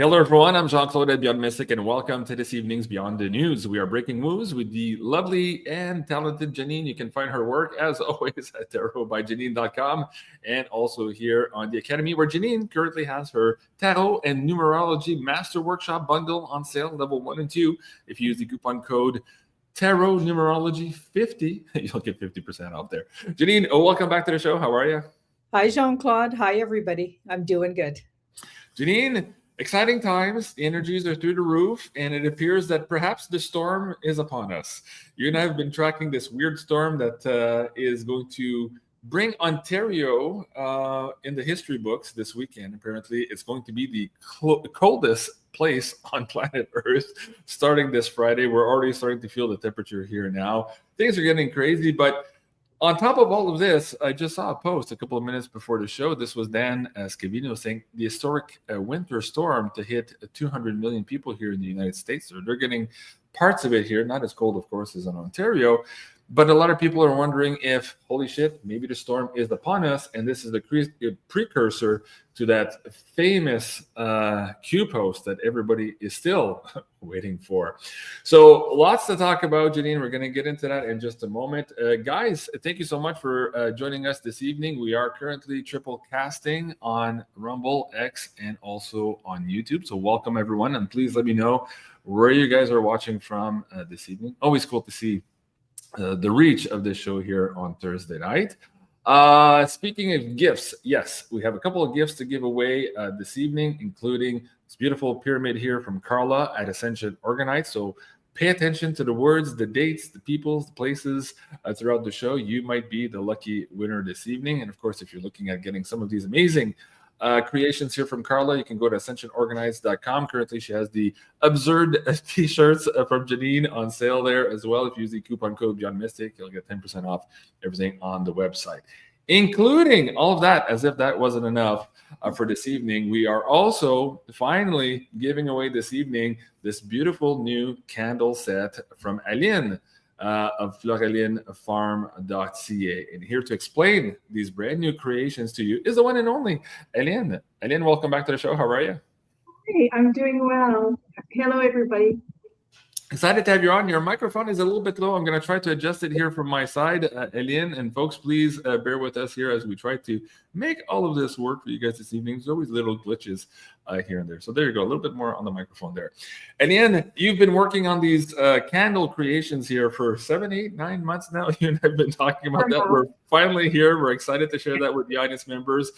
Hello, everyone. I'm JEAN-CLAUDE at Beyond Mystic, and welcome to this evening's Beyond the News. We are breaking news with the lovely and talented Janine. You can find her work, as always, at tarotbyjanine.com and also here on the Academy, where Janine currently has her Tarot and Numerology Master Workshop bundle on sale, level 1 and 2. If you use the coupon code Tarot Numerology 50, you'll get 50% off there. Janine, welcome back to the show. How are you? Hi, Jean-Claude. Hi, everybody. I'm doing good. Janine, exciting times. The energies are through the roof, and it appears that perhaps the storm is upon us. You and I have been tracking this weird storm that is going to bring Ontario in the history books this weekend. Apparently, it's going to be the coldest place on planet Earth starting this Friday. We're already starting to feel the temperature here now. Things are getting crazy, but on top of all of this, I just saw a post a couple of minutes before the show. This was Dan Scavino saying the historic winter storm to hit 200 million people here in the United States. So they're getting parts of it here, not as cold, of course, as in Ontario. But a lot of people are wondering if, holy shit, maybe the storm is upon us, and this is the precursor to that famous Q post that everybody is still waiting for. So lots to talk about, Janine. We're going to get into that in just a moment. Guys, thank you so much for joining us this evening. We are currently triple casting on Rumble, X, and also on YouTube. So welcome, everyone, and please let me know where you guys are watching from this evening. Always cool to see the reach of this show here on Thursday night. Speaking of gifts, yes, we have a couple of gifts to give away this evening, including this beautiful pyramid here from Carla at Ascension Organite. So pay attention to the words, the dates, the peoples, the places throughout the show. You might be the lucky winner this evening. And of course, if you're looking at getting some of these amazing creations here from Carla, you can go to ascensionorganize.com. Currently, she has the absurd t-shirts from Janine on sale there as well. If you use the coupon code Beyond Mystic, you'll get 10% off everything on the website, including all of that. As if that wasn't enough for this evening, we are also finally giving away this evening this beautiful new candle set from Aline of floralinfarm.ca. And here to explain these brand new creations to you is the one and only Aline. Aline, welcome back to the show. How are you? Hey, I'm doing well. Hello, everybody. Excited to have you on. Your microphone is a little bit low. I'm going to try to adjust it here from my side, Aline. And folks, please bear with us here as we try to make all of this work for you guys this evening. There's always little glitches here and there. So there you go. A little bit more on the microphone there. Aline, you've been working on these candle creations here for 7, 8, 9 months now. You and I have been talking about that. We're finally here. We're excited to share that with the audience members.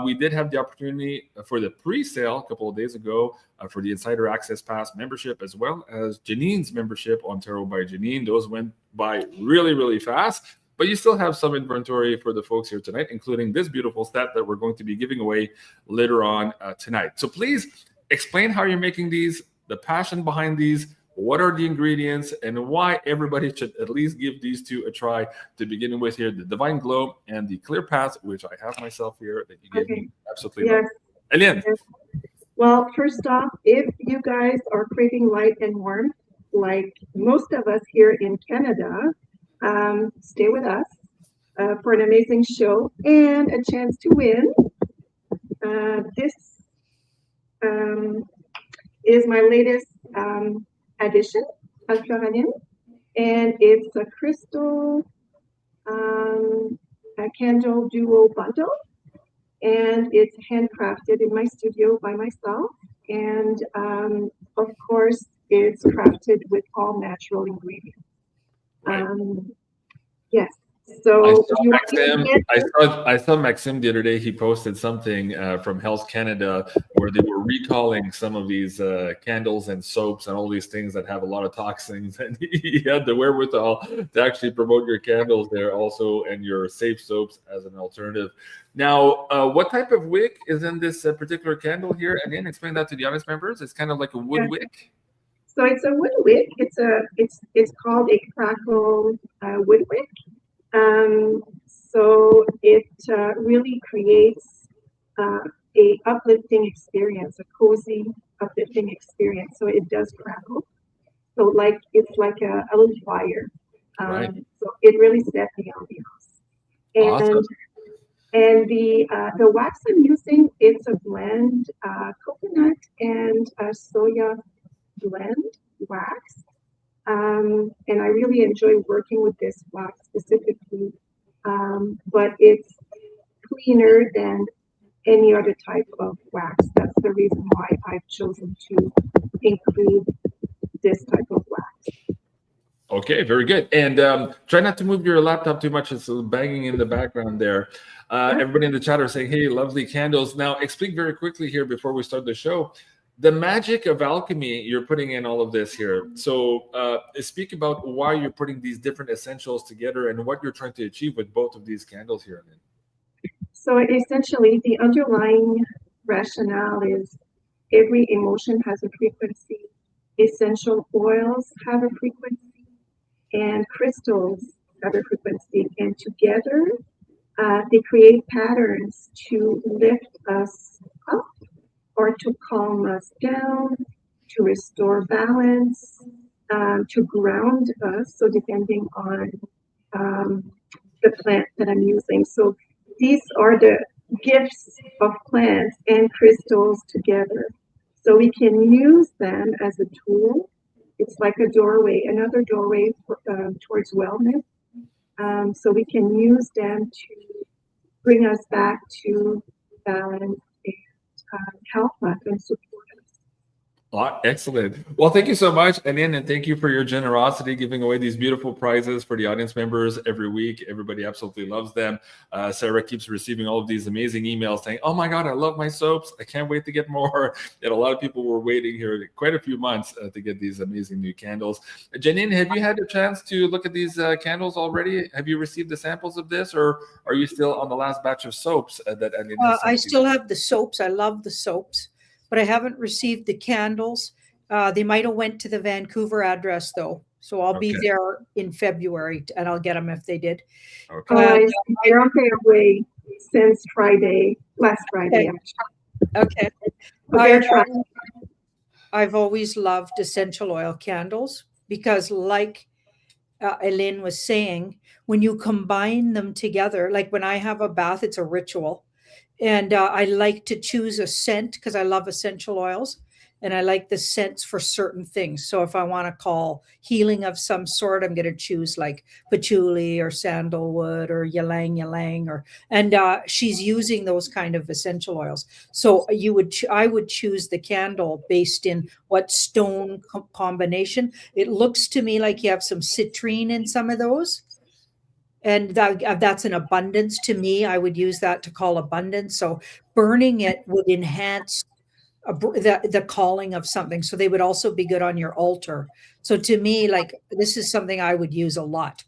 We did have the opportunity for the pre-sale a couple of days ago for the Insider Access Pass membership, as well as Janine's membership on Tarot by Janine. Those went by really, really fast. But you still have some inventory for the folks here tonight, including this beautiful set that we're going to be giving away later on tonight. So please explain how you're making these, the passion behind these, what are the ingredients, and why everybody should at least give these two a try to begin with here, the Divine Glow and the Clear Path, which I have myself here that you gave me absolutely. Yes. Aline. Yes. Well, first off, if you guys are craving light and warmth, like most of us here in Canada, stay with us for an amazing show and a chance to win. This is my latest addition of Floraline, and it's a crystal a candle duo bundle, and it's handcrafted in my studio by myself, and of course it's crafted with all natural ingredients. Yes. So I saw Maxim the other day. He posted something from Health Canada where they were recalling some of these candles and soaps and all these things that have a lot of toxins, and he had the wherewithal to actually promote your candles there also and your safe soaps as an alternative. Now, what type of wick is in this particular candle here? And then explain that to the audience members. It's kind of like a wood wick. So it's a wood wick. It's called a crackle wood wick. So it really creates a uplifting experience, a cozy uplifting experience. So it does crackle. So it's like a little fire. So it really set the ambiance. And awesome. And the wax I'm using, it's a blend, coconut and soya blend wax. And I really enjoy working with this wax specifically, but it's cleaner than any other type of wax. That's the reason why I've chosen to include this type of wax. Okay, very good. And try not to move your laptop too much. It's banging in the background there. Everybody in the chat are saying, hey, lovely candles. Now, explain very quickly here before we start the show, the magic of alchemy, you're putting in all of this here. So speak about why you're putting these different essentials together and what you're trying to achieve with both of these candles here. So essentially, the underlying rationale is every emotion has a frequency. Essential oils have a frequency, and crystals have a frequency. And together, they create patterns to lift us up or to calm us down, to restore balance, to ground us. So depending on the plant that I'm using. So these are the gifts of plants and crystals together. So we can use them as a tool. It's like a doorway, another doorway for, towards wellness. So we can use them to bring us back to balance and help us and support us. Excellent. Well, thank you so much, Janine, and thank you for your generosity giving away these beautiful prizes for the audience members every week. Everybody absolutely loves them. Sarah keeps receiving all of these amazing emails saying, oh my God, I love my soaps. I can't wait to get more. And a lot of people were waiting here quite a few months to get these amazing new candles. Janine, have you had a chance to look at these candles already? Have you received the samples of this, or are you still on the last batch of soaps that Janine has sent I you? still have the soaps. I love the soaps, but I haven't received the candles. They might have went to the Vancouver address though. So I'll be there in February and I'll get them if they did. Okay. They're on their way since last Friday. Okay. I've always loved essential oil candles because like Elaine was saying, when you combine them together, like when I have a bath, it's a ritual. And I like to choose a scent because I love essential oils and I like the scents for certain things. So if I want to call healing of some sort, I'm going to choose like patchouli or sandalwood or ylang ylang, and she's using those kind of essential oils. So I would choose the candle based in what stone combination. It looks to me like you have some citrine in some of those. And that's an abundance to me. I would use that to call abundance. So burning it would enhance the calling of something. So they would also be good on your altar. So to me, like this is something I would use a lot.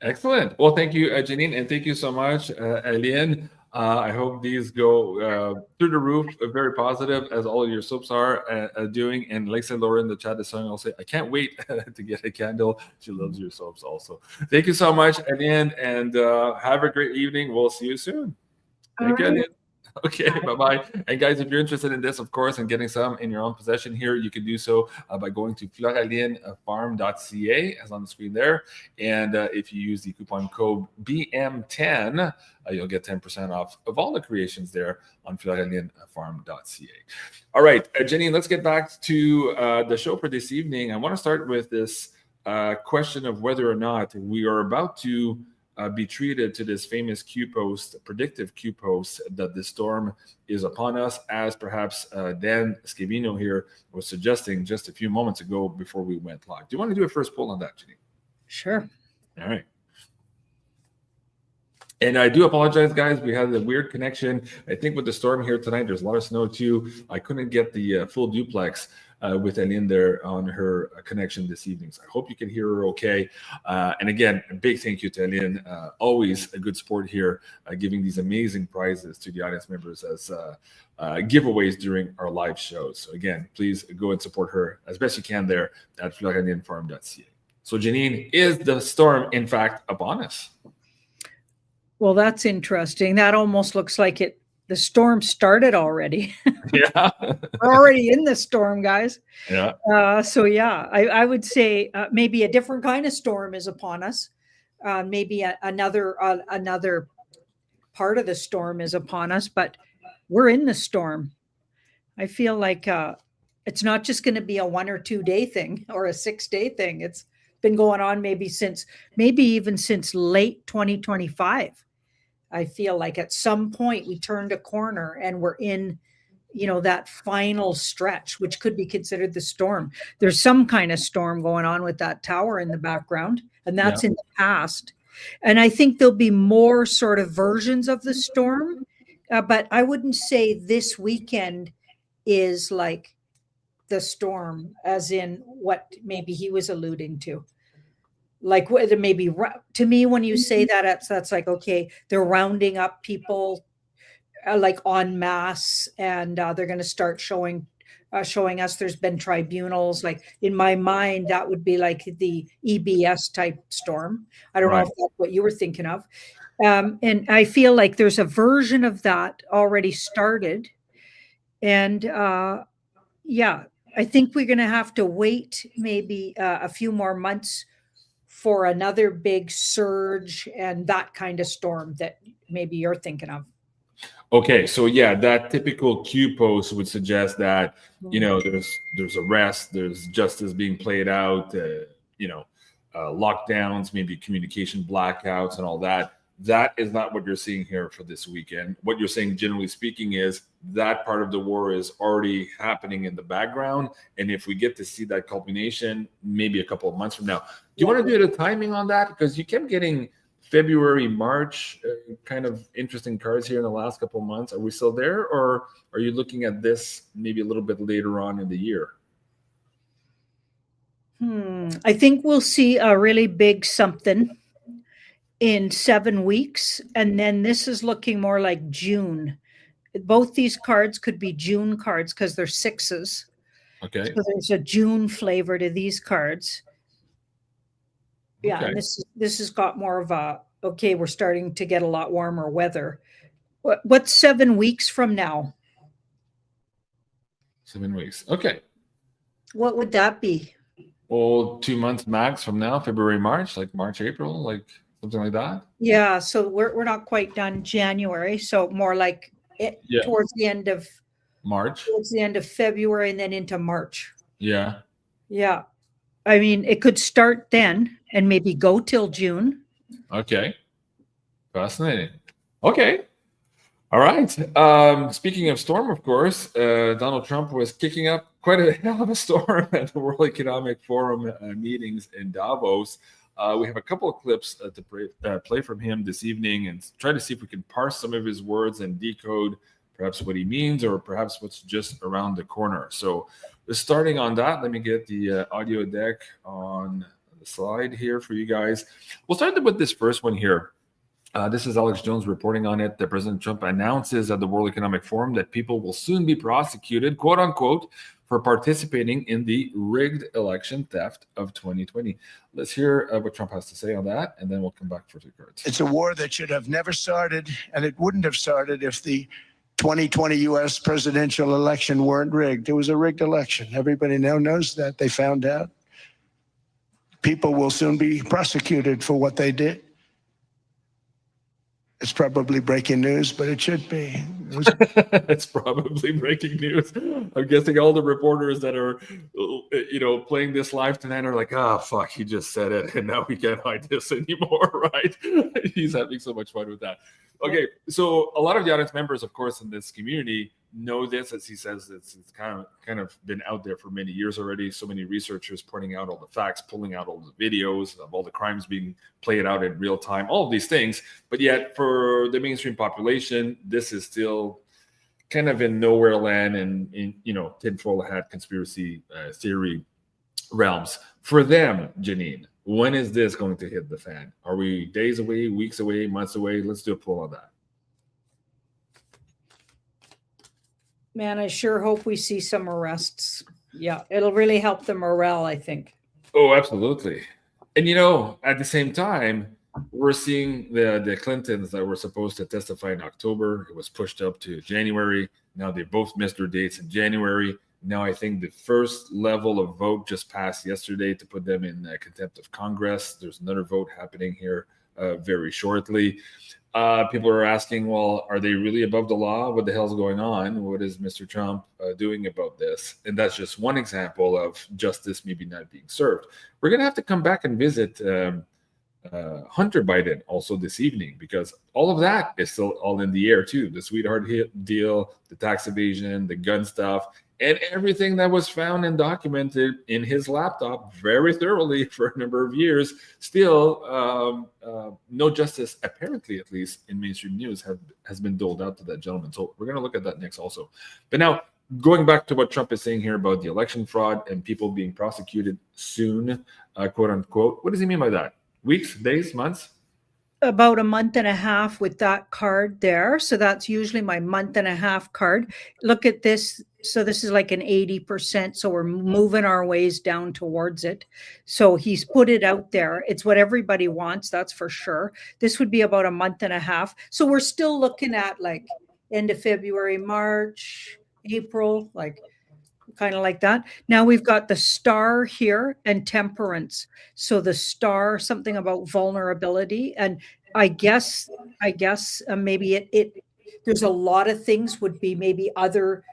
Excellent. Well, thank you, Janine, and thank you so much, Eliane. I hope these go through the roof, very positive, as all of your soaps are doing. And like I said, Laura in the chat is saying, I'll say, I can't wait to get a candle. She loves your soaps also. Thank you so much, Eliane, and have a great evening. We'll see you soon. Thank you, Eliane. Okay, bye-bye. And guys, if you're interested in this, of course, and getting some in your own possession here, you can do so by going to floralienfarm.ca, as on the screen there. And if you use the coupon code BM10, you'll get 10% off of all the creations there on floralienfarm.ca. All right, Jenny, let's get back to the show for this evening. I want to start with this question of whether or not we are about to be treated to this famous Q post, predictive Q post, that the storm is upon us, as perhaps Dan Scavino here was suggesting just a few moments ago before we went live. Do you want to do a first poll on that, Jenny? Sure. All right. And I do apologize, guys. We had a weird connection. I think with the storm here tonight, there's a lot of snow too. I couldn't get the full duplex with Aline there on her connection this evening. So I hope you can hear her okay. And again, a big thank you to Aline. Always a good sport here, giving these amazing prizes to the audience members as giveaways during our live shows. So again, please go and support her as best you can there at floralienfarm.ca. So Janine, is the storm in fact upon us? Well, that's interesting. That almost looks like the storm started already. Yeah. We're already in the storm, guys. Yeah. So yeah, I would say maybe a different kind of storm is upon us. Maybe another part of the storm is upon us, but we're in the storm. I feel like it's not just going to be a 1 or 2 day thing or a 6-day thing. It's been going on maybe even since late 2025. I feel like at some point we turned a corner and we're in, that final stretch, which could be considered the storm. There's some kind of storm going on with that tower in the background, and Yeah. that's in the past. And I think there'll be more sort of versions of the storm, but I wouldn't say this weekend is like the storm, as in what maybe he was alluding to. Like maybe to me, when you say that, that's like, okay, they're rounding up people like en masse, and they're going to start showing us there's been tribunals. Like in my mind, that would be like the EBS type storm. I don't know Right. if that's what you were thinking of. And I feel like there's a version of that already started. And yeah, I think we're going to have to wait maybe a few more months for another big surge and that kind of storm that maybe you're thinking of. Okay, so yeah, that typical Q post would suggest that there's arrest, there's justice being played out, lockdowns, maybe communication blackouts, and all that. That is not what you're seeing here for this weekend. What you're saying, generally speaking, is that part of the war is already happening in the background, and if we get to see that culmination, maybe a couple of months from now. Do you want to do the timing on that? Because you kept getting February, March, kind of interesting cards here in the last couple of months. Are we still there, or are you looking at this maybe a little bit later on in the year? I think we'll see a really big something in 7 weeks, and then this is looking more like June. Both these cards could be June cards because they're sixes. Okay. So there's a June flavor to these cards. Yeah, Okay. and this has got more of a, okay, we're starting to get a lot warmer weather. What's 7 weeks from now? 7 weeks. Okay. What would that be? Well, 2 months max from now, February, March, like March, April, like something like that. Yeah, so we're not quite done January, so more like towards the end of March. towards the end of February and then into March. Yeah. Yeah. I mean, it could start then and maybe go till June. Okay. Fascinating. Okay. All right. Speaking of storm, of course, Donald Trump was kicking up quite a hell of a storm at the World Economic Forum meetings in Davos. We have a couple of clips to play from him this evening and try to see if we can parse some of his words and decode perhaps what he means or perhaps what's just around the corner. So starting on that, let me get the audio deck on the slide here for you guys. We'll start with this first one here. This is Alex Jones reporting on it. That President Trump announces at the World Economic Forum that people will soon be prosecuted, quote unquote, for participating in the rigged election theft of 2020. Let's hear what Trump has to say on that, and then we'll come back for two cards. It's a war that should have never started, and it wouldn't have started if the 2020 U.S. presidential election weren't rigged. It was a rigged election. Everybody now knows that. They found out. People will soon be prosecuted for what they did. It's probably breaking news, but it should be. It's probably breaking news. I'm guessing all the reporters that are, playing this live tonight are like, "Ah, fuck, he just said it, and now we can't hide this anymore," right? He's having so much fun with that. Okay, so a lot of the audience members, of course, in this community know this, as he says, it's kind of been out there for many years already. So many researchers pointing out all the facts, pulling out all the videos of all the crimes being played out in real time, all of these things. But yet, for the mainstream population, this is still kind of in nowhere land and in tinfoil hat conspiracy theory realms. For them, Janine, when is this going to hit the fan? Are we days away, weeks away, months away? Let's do a poll on that. Man, I sure hope we see some arrests. Yeah, it'll really help the morale, I think. Oh, absolutely. And at the same time, we're seeing the Clintons that were supposed to testify in October. It was pushed up to January. Now they both missed their dates in January. Now I think the first level of vote just passed yesterday to put them in contempt of Congress. There's another vote happening here very shortly. People are asking, well, are they really above the law? What the hell's going on? What is Mr. Trump doing about this? And that's just one example of justice maybe not being served. We're going to have to come back and visit Hunter Biden also this evening, because all of that is still all in the air too. The sweetheart deal, the tax evasion, the gun stuff, and everything that was found and documented in his laptop very thoroughly for a number of years. Still, no justice, apparently, at least in mainstream news, has been doled out to that gentleman. So we're going to look at that next also. But now, going back to what Trump is saying here about the election fraud and people being prosecuted soon, quote unquote, what does he mean by that? Weeks, days, months? About a month and a half with that card there. So that's usually my month and a half card. Look at this. So this is like an 80%. So we're moving our ways down towards it. So he's put it out there. It's what everybody wants, that's for sure. This would be about a month and a half. So we're still looking at like end of February, March, April, like kind of like that. Now we've got the star here and temperance. So the star, something about vulnerability. And I guess maybe it there's a lot of things would be maybe other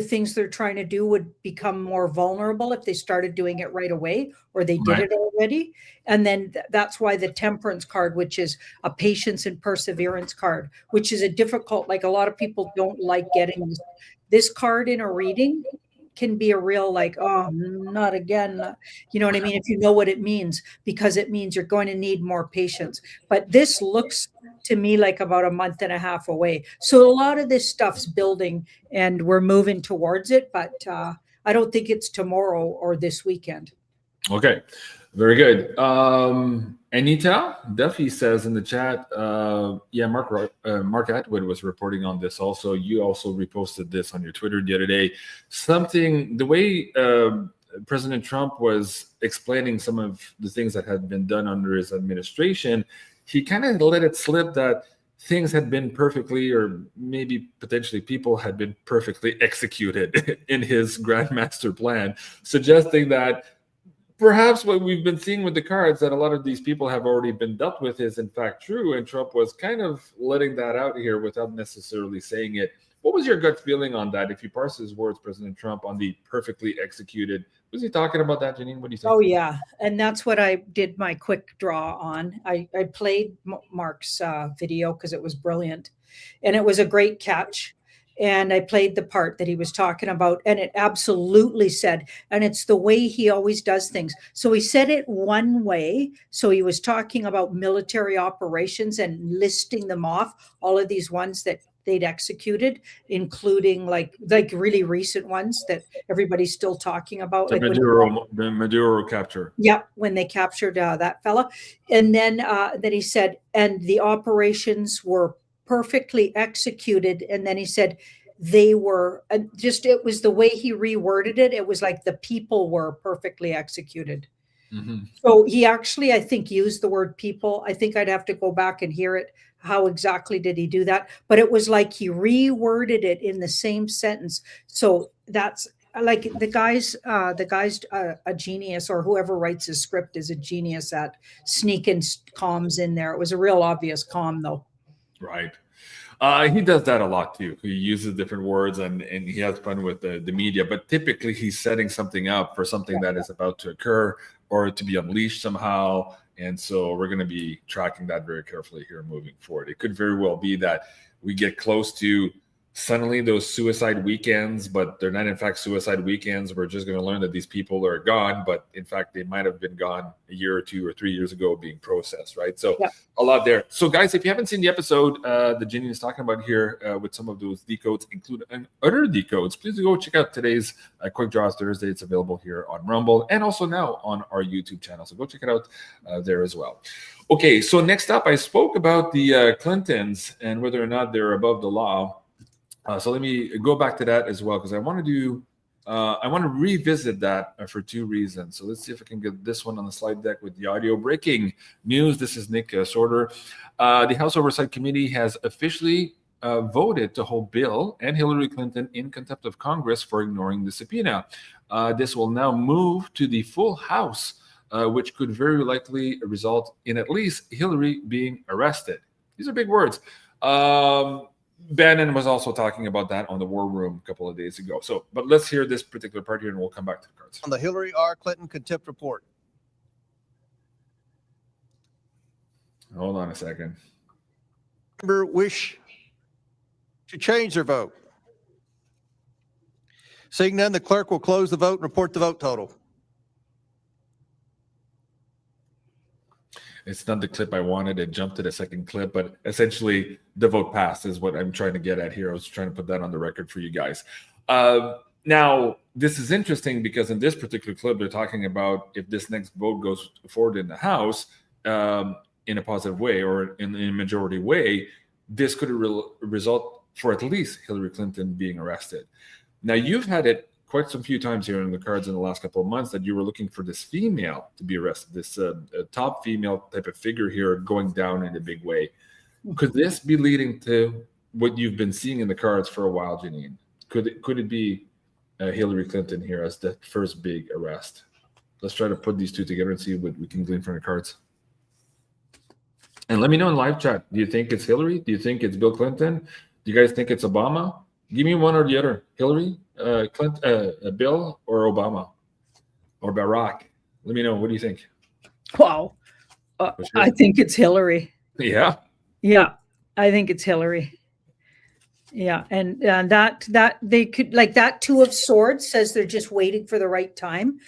things they're trying to do would become more vulnerable if they started doing it right away, or they did it already. And then that's why the temperance card, which is a patience and perseverance card, which is a difficult, like a lot of people don't like getting this card in a reading, can be a real like, oh, not again. You know what I mean? If you know what it means, because it means you're going to need more patience. But this looks to me like about a month and a half away. So a lot of this stuff's building and we're moving towards it, but I don't think it's tomorrow or this weekend. Okay, very good. Anita Duffy says in the chat, yeah, Mark Atwood was reporting on this also. You also reposted this on your Twitter the other day. Something, the way President Trump was explaining some of the things that had been done under his administration, he kind of let it slip that things had been perfectly, or maybe potentially people had been perfectly executed in his grandmaster plan, suggesting that perhaps what we've been seeing with the cards, that a lot of these people have already been dealt with, is in fact true. And Trump was kind of letting that out here without necessarily saying it. What was your gut feeling on that? If you parse his words, President Trump, on the perfectly executed, was he talking about that, Janine? What do you think? Oh, yeah. And that's what I did my quick draw on. I played Mark's video because it was brilliant. And it was a great catch. And I played the part that he was talking about, and it absolutely said, and it's the way he always does things. So he said it one way. So he was talking about military operations and listing them off, all of these ones that they'd executed, including like really recent ones that everybody's still talking about. The like Maduro capture. Yeah, when they captured that fella. And then he said, and the operations were perfectly executed. And then he said they were it was the way he reworded it. It was like the people were perfectly executed. Mm-hmm. So he actually, I think, used the word people. I think I'd have to go back and hear it. How exactly did he do that? But it was like he reworded it in the same sentence. So that's like the guy's a genius, or whoever writes his script is a genius at sneaking comms in there. It was a real obvious comm though. Right. He does that a lot too. He uses different words and he has fun with the media, but typically he's setting something up for something that is about to occur or to be unleashed somehow. And so we're going to be tracking that very carefully here moving forward. It could very well be that we get close to suddenly those suicide weekends, but they're not in fact suicide weekends. We're just going to learn that these people are gone, but in fact they might have been gone a year or 2 or 3 years ago being processed, right? So a lot there. So guys, if you haven't seen the episode that Janine is talking about here with some of those decodes, including other decodes, please go check out today's Quick Draws Thursday. It's available here on Rumble and also now on our YouTube channel. So go check it out there as well. Okay, so next up, I spoke about the Clintons and whether or not they're above the law. So let me go back to that as well, because I want to revisit that for two reasons. So let's see if I can get this one on the slide deck with the audio. Breaking news. This is Nick Sorter. The House Oversight Committee has officially voted to hold Bill and Hillary Clinton in contempt of Congress for ignoring the subpoena. This will now move to the full House, which could very likely result in at least Hillary being arrested. These are big words. Bannon was also talking about that on the War Room a couple of days ago. So, but let's hear this particular part here, and we'll come back to the cards. On the Hillary R. Clinton contempt report. Hold on a second. Member wish to change their vote? Seeing none, the clerk will close the vote and report the vote total. It's not the clip I wanted. It jumped to the second clip, but essentially the vote passed is what I'm trying to get at here. I was trying to put that on the record for you guys. Now, this is interesting because in this particular clip, they're talking about if this next vote goes forward in the House in a positive way or in a majority way, this could result for at least Hillary Clinton being arrested. Now, you've had it quite some few times here in the cards in the last couple of months that you were looking for this female to be arrested, this top female type of figure here going down in a big way. Could this be leading to what you've been seeing in the cards for a while, Janine? Could it be Hillary Clinton here as the first big arrest? Let's try to put these two together and see what we can glean from the cards. And let me know in live chat, do you think it's Hillary? Do you think it's Bill Clinton? Do you guys think it's Obama? Give me one or the other. Hillary, Clinton, Bill, or Obama, or Barack. Let me know. What do you think? Wow. I think it's Hillary. Yeah. Yeah, I think it's Hillary. Yeah, and that they could, like, that Two of Swords says they're just waiting for the right time.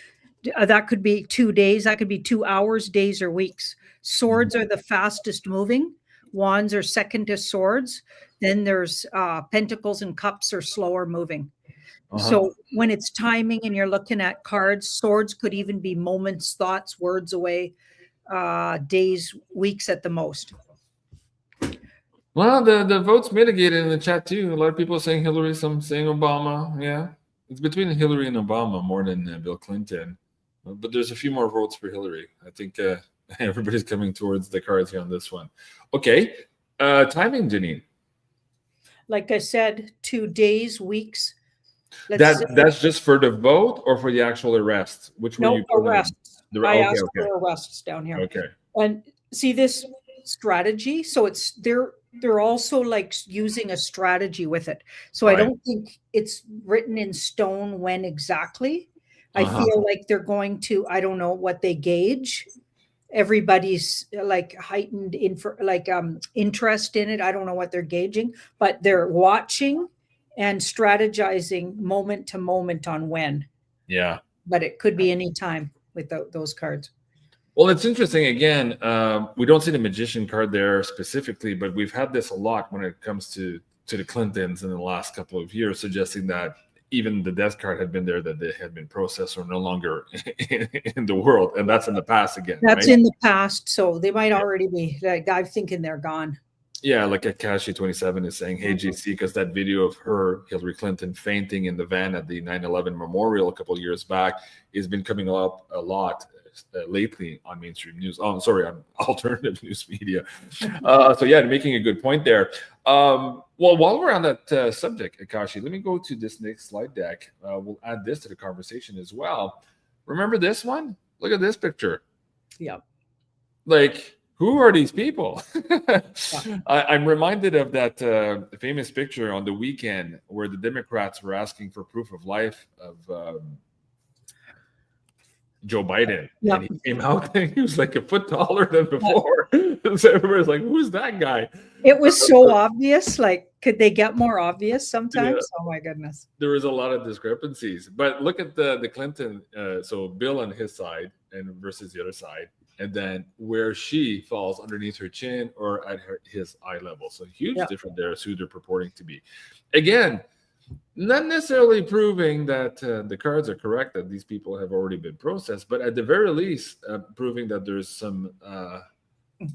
That could be 2 days. That could be 2 hours, days, or weeks. Swords are the fastest moving. Wands are second to swords. Then there's pentacles and cups are slower moving. So when it's timing and you're looking at cards, swords could even be moments, thoughts, words away, days, weeks at the most. Well, the votes mitigated in the chat too. A lot of people saying Hillary, some saying Obama. Yeah, it's between Hillary and Obama more than Bill Clinton. But there's a few more votes for Hillary. I think everybody's coming towards the cards here on this one. Okay, timing, Janine. Like I said, 2 days, weeks. That's just for the vote or for the actual arrest? Which were you putting in? Arrests. I asked for arrests down here. Okay. And see this strategy. So they're also like using a strategy with it. So I don't think it's written in stone when exactly. I feel like they're going to, I don't know what they gauge. Everybody's like heightened interest in it. I don't know what they're gauging, but they're watching and strategizing moment to moment on when. Yeah. But it could be any time with those cards. Well, it's interesting. Again, we don't see the magician card there specifically, but we've had this a lot when it comes to the Clintons in the last couple of years, suggesting that even the death card had been there, that they had been processed or no longer in the world. And that's in the past again. That's in the past. So they might already be, like, I'm thinking they're gone. Yeah, like Akashi27 is saying, hey, JC, because that video of her, Hillary Clinton, fainting in the van at the 9/11 memorial a couple of years back has been coming up a lot lately on mainstream news. Oh, sorry, on alternative news media. So yeah, making a good point there. Well, while we're on that subject, Akashi, let me go to this next slide deck. We'll add this to the conversation as well. Remember this one? Look at this picture. Yeah. Like, who are these people? I'm reminded of that famous picture on the weekend where the Democrats were asking for proof of life of Joe Biden. Yeah. And he came out and he was like a foot taller than before. So everybody's like, who's that guy? It was so obvious. Like, could they get more obvious sometimes? Yeah. Oh my goodness. There was a lot of discrepancies. But look at the Clinton, so Bill on his side and versus the other side. And then where she falls underneath her chin or at his eye level. So huge difference there is who they're purporting to be. Again, not necessarily proving that the cards are correct, that these people have already been processed, but at the very least, proving that there's some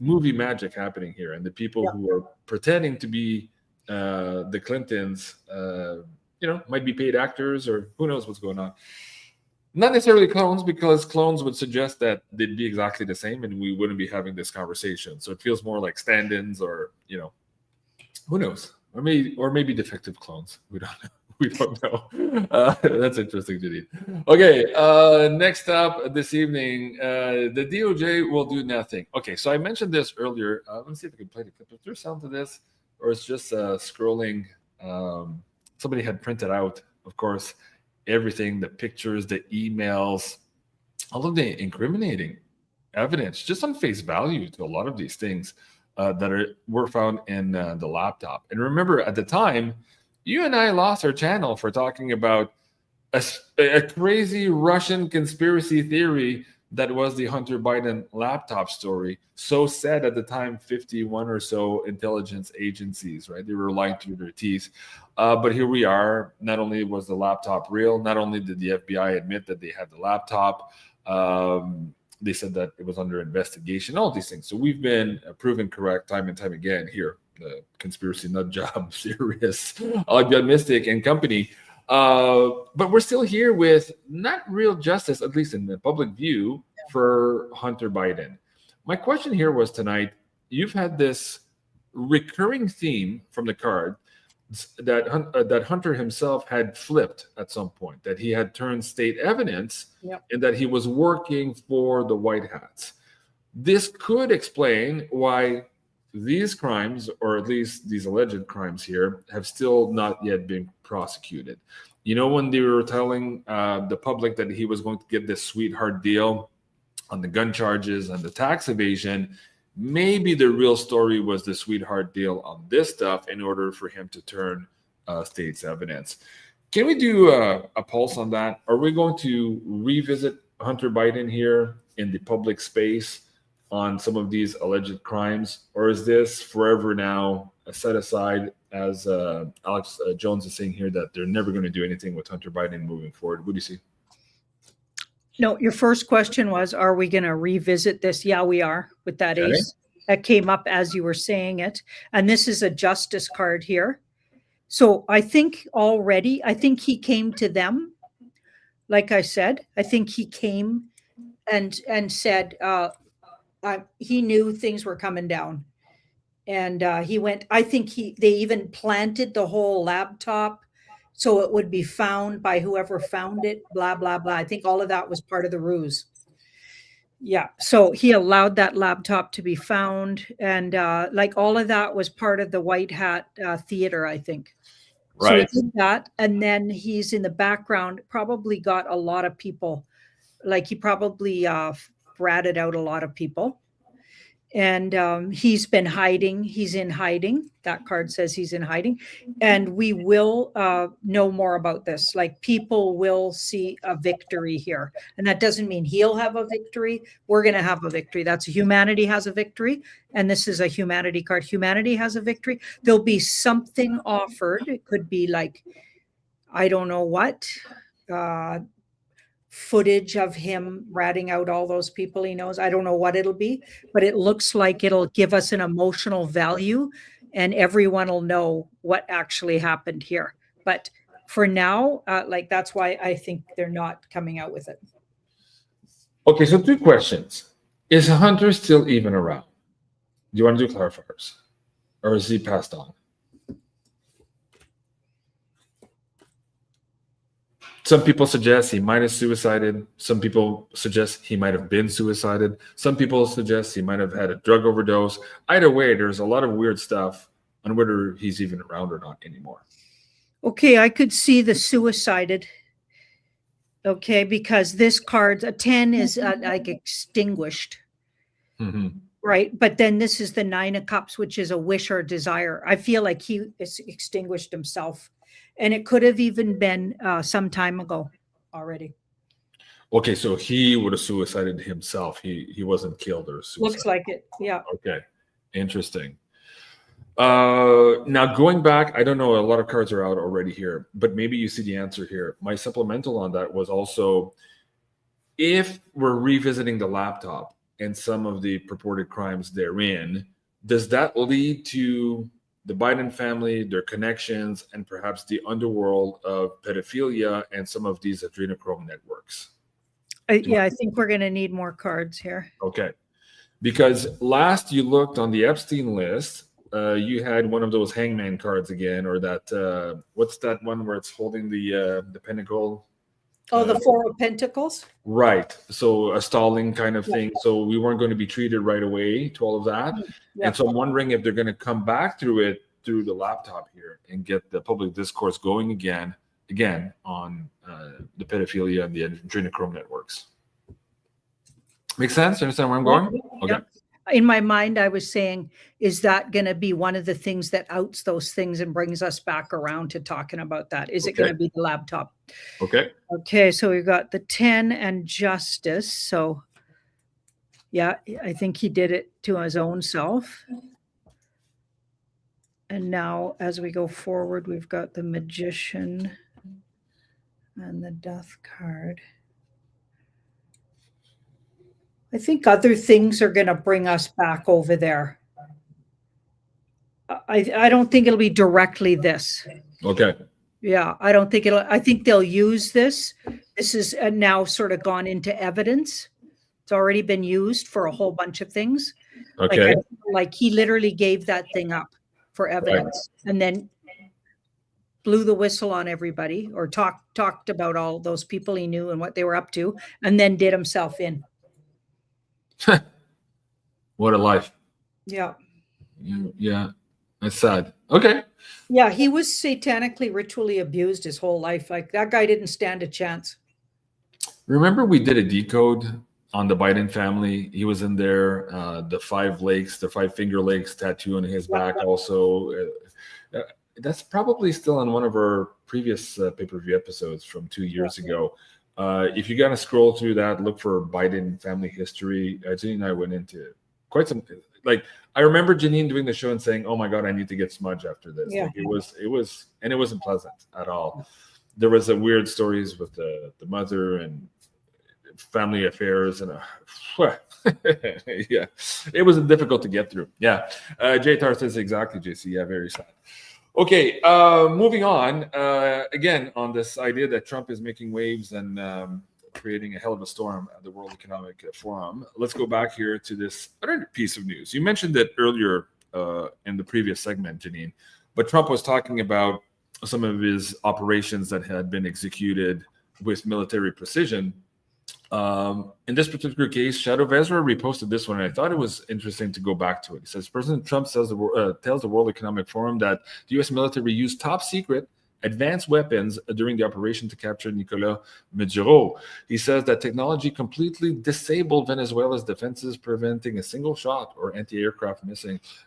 movie magic happening here. And the people who are pretending to be the Clintons, might be paid actors or who knows what's going on. Not necessarily clones, because clones would suggest that they'd be exactly the same and we wouldn't be having this conversation. So it feels more like stand-ins or, who knows? Or maybe defective clones. We don't know. We don't know. That's interesting, Janine. Okay, next up this evening, the DOJ will do nothing. Okay, so I mentioned this earlier. Let me see if I can play the clip. Is there sound to this? Or it's just scrolling. Somebody had printed out, of course, everything, the pictures, the emails, all of the incriminating evidence, just on face value to a lot of these things that were found in the laptop. And remember, at the time, you and I lost our channel for talking about a crazy Russian conspiracy theory that was the Hunter Biden laptop story. So said at the time, 51 or so intelligence agencies, right? They were lying through their teeth. But here we are. Not only was the laptop real, not only did the FBI admit that they had the laptop, they said that it was under investigation, all these things. So we've been proven correct time and time again here. The conspiracy nut job, serious, Gun Mystic and company. But we're still here with not real justice, at least in the public view, for Hunter Biden. My question here was tonight, you've had this recurring theme from the card that Hunter himself had flipped at some point, that he had turned state evidence, and that he was working for the White Hats. This could explain why these crimes, or at least these alleged crimes here, have still not yet been prosecuted. You know, when they were telling the public that he was going to get this sweetheart deal on the gun charges and the tax evasion, maybe the real story was the sweetheart deal on this stuff in order for him to turn state's evidence. Can we do a pulse on that? Are we going to revisit Hunter Biden here in the public space on some of these alleged crimes, or is this forever now set aside, as Alex Jones is saying here, that they're never going to do anything with Hunter Biden moving forward? What do you see? No, your first question was, are we going to revisit this? Yeah, we are, with that Okay. ace. That came up as you were saying it. And this is a justice card here. So I think he came to them. Like I said, I think he came and said, he knew things were coming down, and he went. I think they even planted the whole laptop so it would be found by whoever found it. Blah blah blah. I think all of that was part of the ruse. Yeah. So he allowed that laptop to be found, and like all of that was part of the White Hat theater, I think. Right. So he did that, and then he's in the background. Probably got a lot of people. Like he probably ratted out a lot of people, and he's been hiding. He's in hiding. That card says he's in hiding, and we will know more about this. Like people will see a victory here, and that doesn't mean he'll have a victory. We're going to have a victory. That's humanity has a victory, and this is a humanity card. Humanity has a victory. There'll be something offered. It could be like, I don't know what. Footage of him ratting out all those people he knows. I don't know what it'll be, but it looks like it'll give us an emotional value, and everyone will know what actually happened here. But for now, like that's why I think they're not coming out with it. Okay, so 2 questions. Is Hunter still even around? Do you want to do clarifiers? Or is he passed on? Some people suggest he might have suicided. Some people suggest he might have been suicided. Some people suggest he might have had a drug overdose. Either way, there's a lot of weird stuff on whether he's even around or not anymore. Okay, I could see the suicided. Okay, because this card, a 10 is like extinguished. Mm-hmm. Right. But then this is the 9 of Cups, which is a wish or desire. I feel like he extinguished himself. And it could have even been some time ago already. Okay, so he would have suicided himself. He wasn't killed or suicided. Looks like it. Yeah. Okay, interesting. Now going back, I don't know, a lot of cards are out already here, but maybe you see the answer here. My supplemental on that was also, if we're revisiting the laptop and some of the purported crimes therein, does that lead to the Biden family, their connections, and perhaps the underworld of pedophilia and some of these adrenochrome networks? Yeah, I think we're going to need more cards here. Okay. Because last you looked on the Epstein list, you had one of those hangman cards again, or that what's that one where it's holding the pentacle? Oh, the Four of Pentacles. Right. So a stalling kind of thing. So we weren't going to be treated right away to all of that. Yeah. And so I'm wondering if they're going to come back through it through the laptop here and get the public discourse going again on the pedophilia and the adrenochrome networks. Make sense? You understand where I'm going? Okay. Yeah. In my mind, I was saying, is that going to be one of the things that outs those things and brings us back around to talking about that? Is it going to be the laptop? Okay. Okay, so we've got the 10 and justice. So yeah, I think he did it to his own self. And now as we go forward, we've got the magician and the death card. I think other things are going to bring us back over there. I don't think it'll be directly this. Okay. Yeah, I don't think I think they'll use this. This is now sort of gone into evidence. It's already been used for a whole bunch of things. Okay. Like he literally gave that thing up for evidence and then blew the whistle on everybody, or talked about all those people he knew and what they were up to, and then did himself in. What a life. Yeah. Yeah. That's sad. Okay. Yeah, he was satanically ritually abused his whole life. Like that guy didn't stand a chance. Remember we did a decode on the Biden family. He was in there, the 5 finger lakes tattoo on his back also. That's probably still on one of our previous pay-per-view episodes from 2 years ago. If you got to scroll through that, look for Biden family history. Janine and I went into quite some, like, I remember Janine doing the show and saying, "Oh my God, I need to get smudge after this." Yeah. Like it wasn't pleasant at all. There was a weird stories with the mother and family affairs and yeah, it was difficult to get through. Yeah. Jay Tar says exactly, JC. Yeah, very sad. Okay, moving on. Again, on this idea that Trump is making waves and creating a hell of a storm at the World Economic Forum. Let's go back here to this other piece of news. You mentioned it earlier in the previous segment, Janine, but Trump was talking about some of his operations that had been executed with military precision. In this particular case, Shadow Vezra reposted this one, and I thought it was interesting to go back to it. He says, President Trump tells the World Economic Forum that the U.S. military used top secret advanced weapons during the operation to capture Nicolas Maduro. He says that technology completely disabled Venezuela's defenses, preventing a single shot or anti-aircraft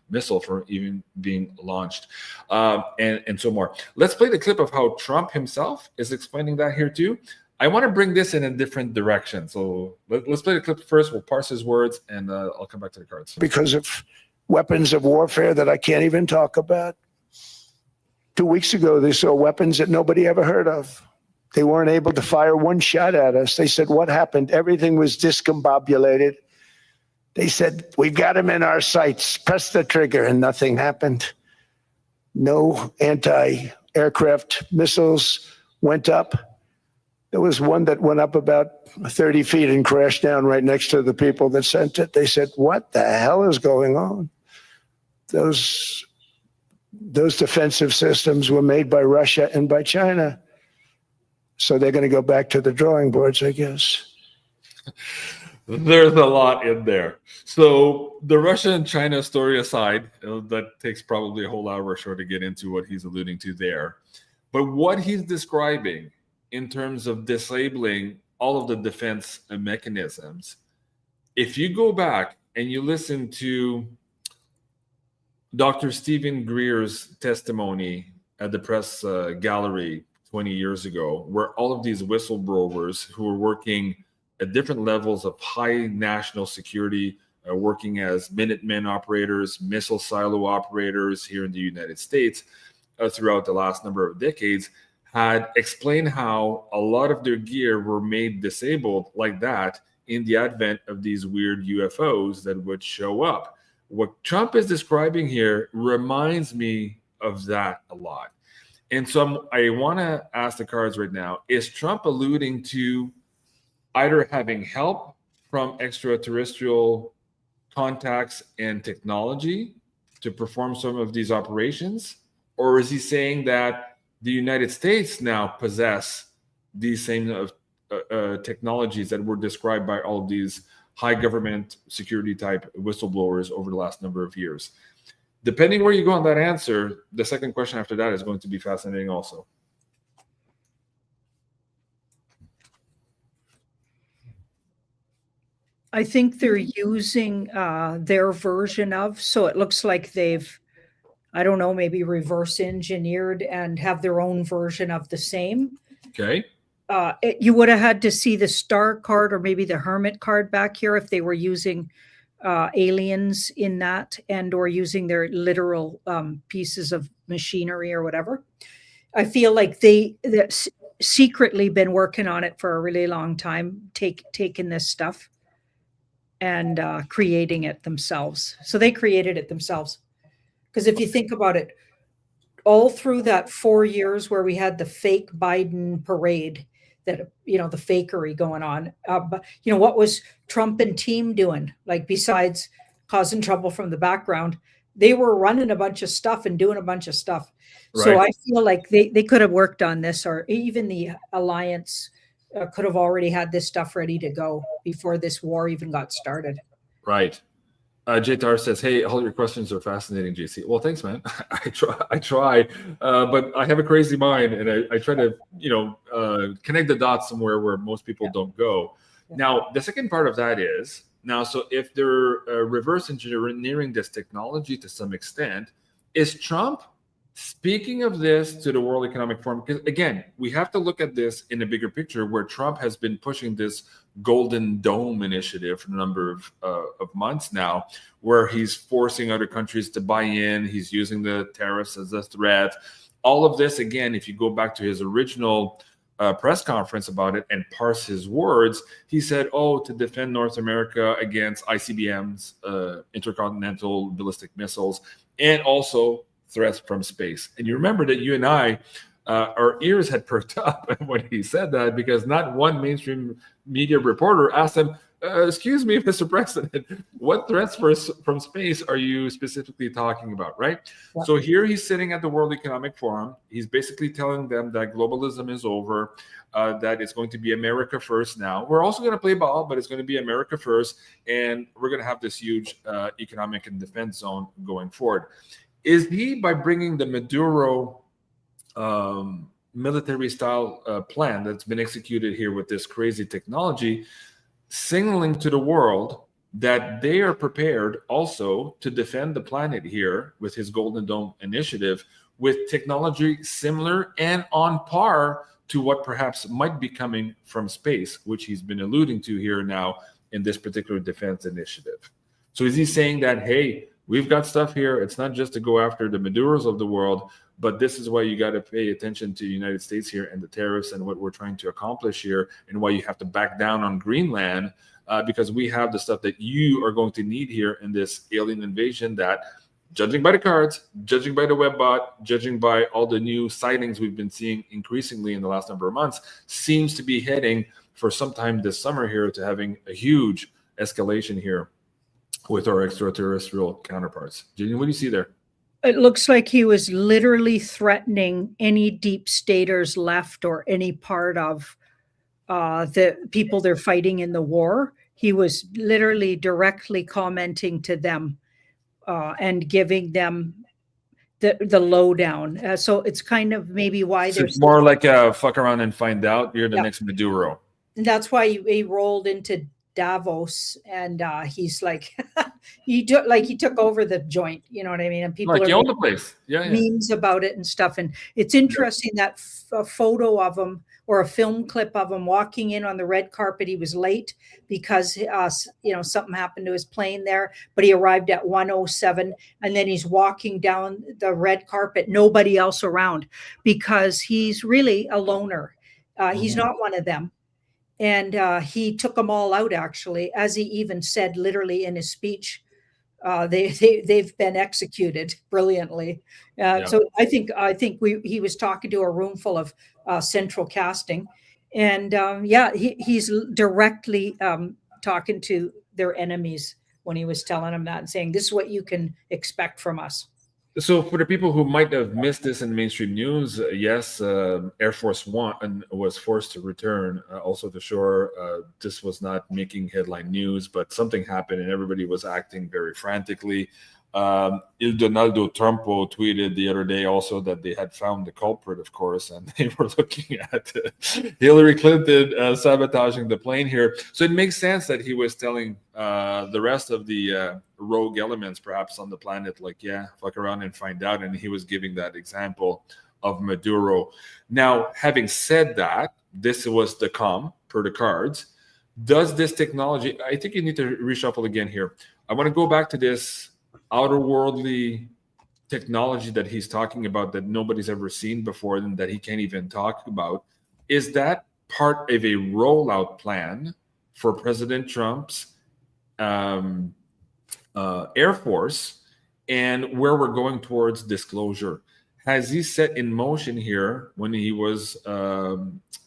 missile from even being launched, and so more. Let's play the clip of how Trump himself is explaining that here too. I want to bring this in a different direction. So let's play the clip first. We'll parse his words, and I'll come back to the cards. Because of weapons of warfare that I can't even talk about. 2 weeks ago, they saw weapons that nobody ever heard of. They weren't able to fire one shot at us. They said, what happened? Everything was discombobulated. They said, we've got him in our sights. Press the trigger, and nothing happened. No anti-aircraft missiles went up. There was one that went up about 30 feet and crashed down right next to the people that sent it. They said, what the hell is going on? Those defensive systems were made by Russia and by China. So they're going to go back to the drawing boards, I guess. There's a lot in there. So the Russia and China story aside, that takes probably a whole hour or so to get into what he's alluding to there. But what he's describing in terms of disabling all of the defense mechanisms, if you go back and you listen to Dr. Stephen Greer's testimony at the press gallery 20 years ago, where all of these whistleblowers who were working at different levels of high national security, working as Minutemen operators, missile silo operators here in the United States throughout the last number of decades, had explained how a lot of their gear were made disabled like that in the advent of these weird UFOs that would show up. What Trump is describing here reminds me of that a lot. And so I want to ask the cards right now, is Trump alluding to either having help from extraterrestrial contacts and technology, to perform some of these operations? Or is he saying that the United States now possess these same technologies that were described by all of these high government security type whistleblowers over the last number of years? Depending where you go on that answer, the second question after that is going to be fascinating also. I think they're using their version of, so it looks like they've, I don't know, maybe reverse engineered and have their own version of the same. Okay. You would have had to see the star card or maybe the hermit card back here if they were using aliens in that and or using their literal pieces of machinery or whatever. I feel like they've secretly been working on it for a really long time, taking this stuff and creating it themselves. So they created it themselves. Because if you think about it, all through that 4 years where we had the fake Biden parade, that, you know, the fakery going on, but, you know, what was Trump and team doing? Like, besides causing trouble from the background, they were running a bunch of stuff and doing a bunch of stuff. Right. So I feel like they could have worked on this, or even the alliance could have already had this stuff ready to go before this war even got started. Right. Jaytar says, "Hey, all your questions are fascinating, JC." Well, thanks, man. I try, but I have a crazy mind, and I try to, connect the dots somewhere where most people don't go. Yeah. Now, the second part of that is so if they're reverse engineering this technology to some extent, is Trump speaking of this to the World Economic Forum? Because again, we have to look at this in a bigger picture, where Trump has been pushing this Golden Dome initiative for a number of months now, where he's forcing other countries to buy in. He's using the tariffs as a threat. All of this, again, if you go back to his original press conference about it and parse his words, he said, to defend North America against ICBMs, intercontinental ballistic missiles, and also threats from space. And you remember that you and I, our ears had perked up when he said that, because not one mainstream media reporter asked him, excuse me, Mr. President, what threats from space are you specifically talking about, right? Yeah. So here he's sitting at the World Economic Forum. He's basically telling them that globalism is over, that it's going to be America first now. We're also going to play ball, but it's going to be America first, and we're going to have this huge economic and defense zone going forward. Is he, by bringing the Maduro military-style plan that's been executed here with this crazy technology, signaling to the world that they are prepared also to defend the planet here with his Golden Dome initiative, with technology similar and on par to what perhaps might be coming from space, which he's been alluding to here now in this particular defense initiative? So is he saying that, hey, we've got stuff here, it's not just to go after the Maduros of the world, but this is why you got to pay attention to the United States here and the tariffs and what we're trying to accomplish here, and why you have to back down on Greenland, because we have the stuff that you are going to need here in this alien invasion that, judging by the cards, judging by the web bot, judging by all the new sightings we've been seeing increasingly in the last number of months, seems to be heading for sometime this summer here to having a huge escalation here with our extraterrestrial counterparts. Janine, what do you see there? It looks like he was literally threatening any deep staters left or any part of the people they're fighting in the war. He was literally directly commenting to them and giving them the lowdown. So it's kind of maybe why it's more like a fuck around and find out. You're the next Maduro. And that's why he rolled into Davos, and he's like, he took over the joint, you know what I mean? And people like are own the place, memes about it and stuff. And it's interesting that a photo of him or a film clip of him walking in on the red carpet. He was late because something happened to his plane there, but he arrived at 1:07, and then he's walking down the red carpet, nobody else around, because he's really a loner. He's not one of them. And he took them all out, actually, as he even said literally in his speech. They've been executed brilliantly. So I think he was talking to a room full of central casting, and he's directly talking to their enemies when he was telling them that and saying, this is what you can expect from us. So for the people who might have missed this in mainstream news, yes, Air Force One was forced to return also to shore. This was not making headline news, but something happened and everybody was acting very frantically. Il Donaldo Trumpo tweeted the other day also that they had found the culprit, of course, and they were looking at Hillary Clinton sabotaging the plane here. So it makes sense that he was telling the rest of the rogue elements perhaps on the planet, like, yeah, fuck around and find out. And he was giving that example of Maduro. Now, having said that, this was the calm per the cards. Does this technology, I think you need to reshuffle again here. I want to go back to this outer worldly technology that he's talking about that nobody's ever seen before and that he can't even talk about. Is that part of a rollout plan for President Trump's Air Force and where we're going towards disclosure? Has he set in motion here when he was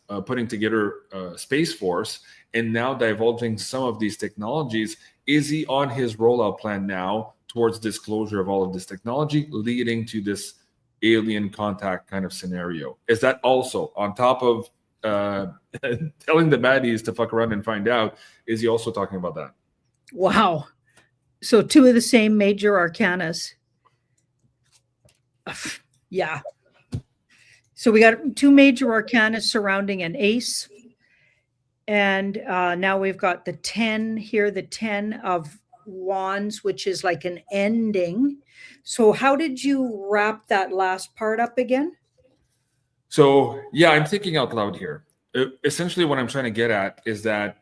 putting together Space Force and now divulging some of these technologies? Is he on his rollout plan now towards disclosure of all of this technology, leading to this alien contact kind of scenario? Is that also on top of telling the baddies to fuck around and find out? Is he also talking about that? Wow. So two of the same major arcanas. Yeah. So we got two major arcanas surrounding an ace. And now we've got the 10 here, the 10 of wands, which is like an ending. So how did you wrap that last part up again? So yeah, I'm thinking out loud here. Essentially what I'm trying to get at is that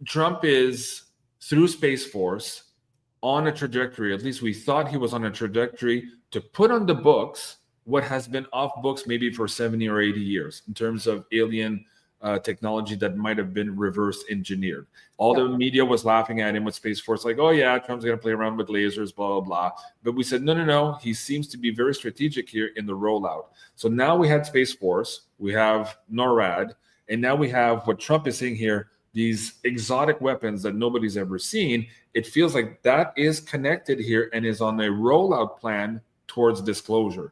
Trump is through Space Force on a trajectory, at least we thought he was on a trajectory to put on the books what has been off books maybe for 70 or 80 years in terms of alien technology that might have been reverse engineered. All the media was laughing at him with Space Force, like, oh yeah, Trump's going to play around with lasers, blah, blah, blah. But we said, no. He seems to be very strategic here in the rollout. So now we had Space Force, we have NORAD, and now we have what Trump is saying here, these exotic weapons that nobody's ever seen. It feels like that is connected here and is on a rollout plan towards disclosure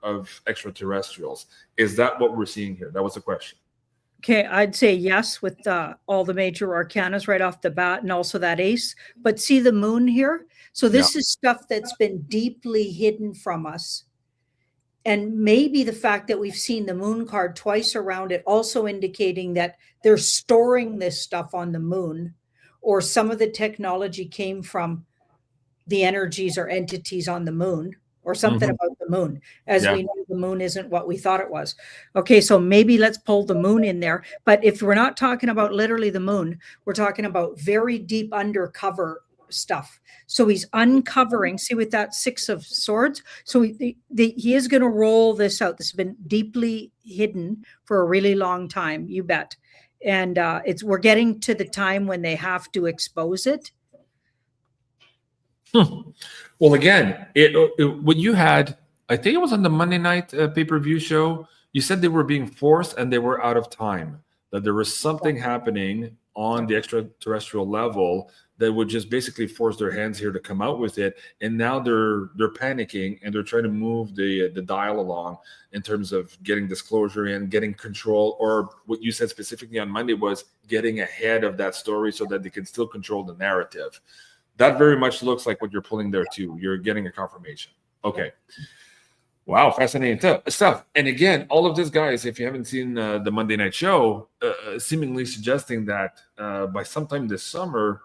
of extraterrestrials. Is that what we're seeing here? That was the question. Okay, I'd say yes with all the major arcanas right off the bat and also that ace. But see the moon here? So this is stuff that's been deeply hidden from us. And maybe the fact that we've seen the moon card twice around it also indicating that they're storing this stuff on the moon, or some of the technology came from the energies or entities on the moon, or something about the moon. As we know, the moon isn't what we thought it was. Okay, so maybe let's pull the moon in there. But if we're not talking about literally the moon, we're talking about very deep undercover stuff. So he's uncovering, see with that 6 of swords. So he is going to roll this out. This has been deeply hidden for a really long time, you bet. And we're getting to the time when they have to expose it. Well, again, when you had, I think it was on the Monday night pay-per-view show, you said they were being forced and they were out of time, that there was something happening on the extraterrestrial level that would just basically force their hands here to come out with it. And now they're panicking and they're trying to move the dial along in terms of getting disclosure and getting control, or what you said specifically on Monday was getting ahead of that story so that they can still control the narrative. That very much looks like what you're pulling there too. You're getting a confirmation. Okay. Wow, fascinating stuff. And again, all of this, guys, if you haven't seen the Monday night show, seemingly suggesting that by sometime this summer,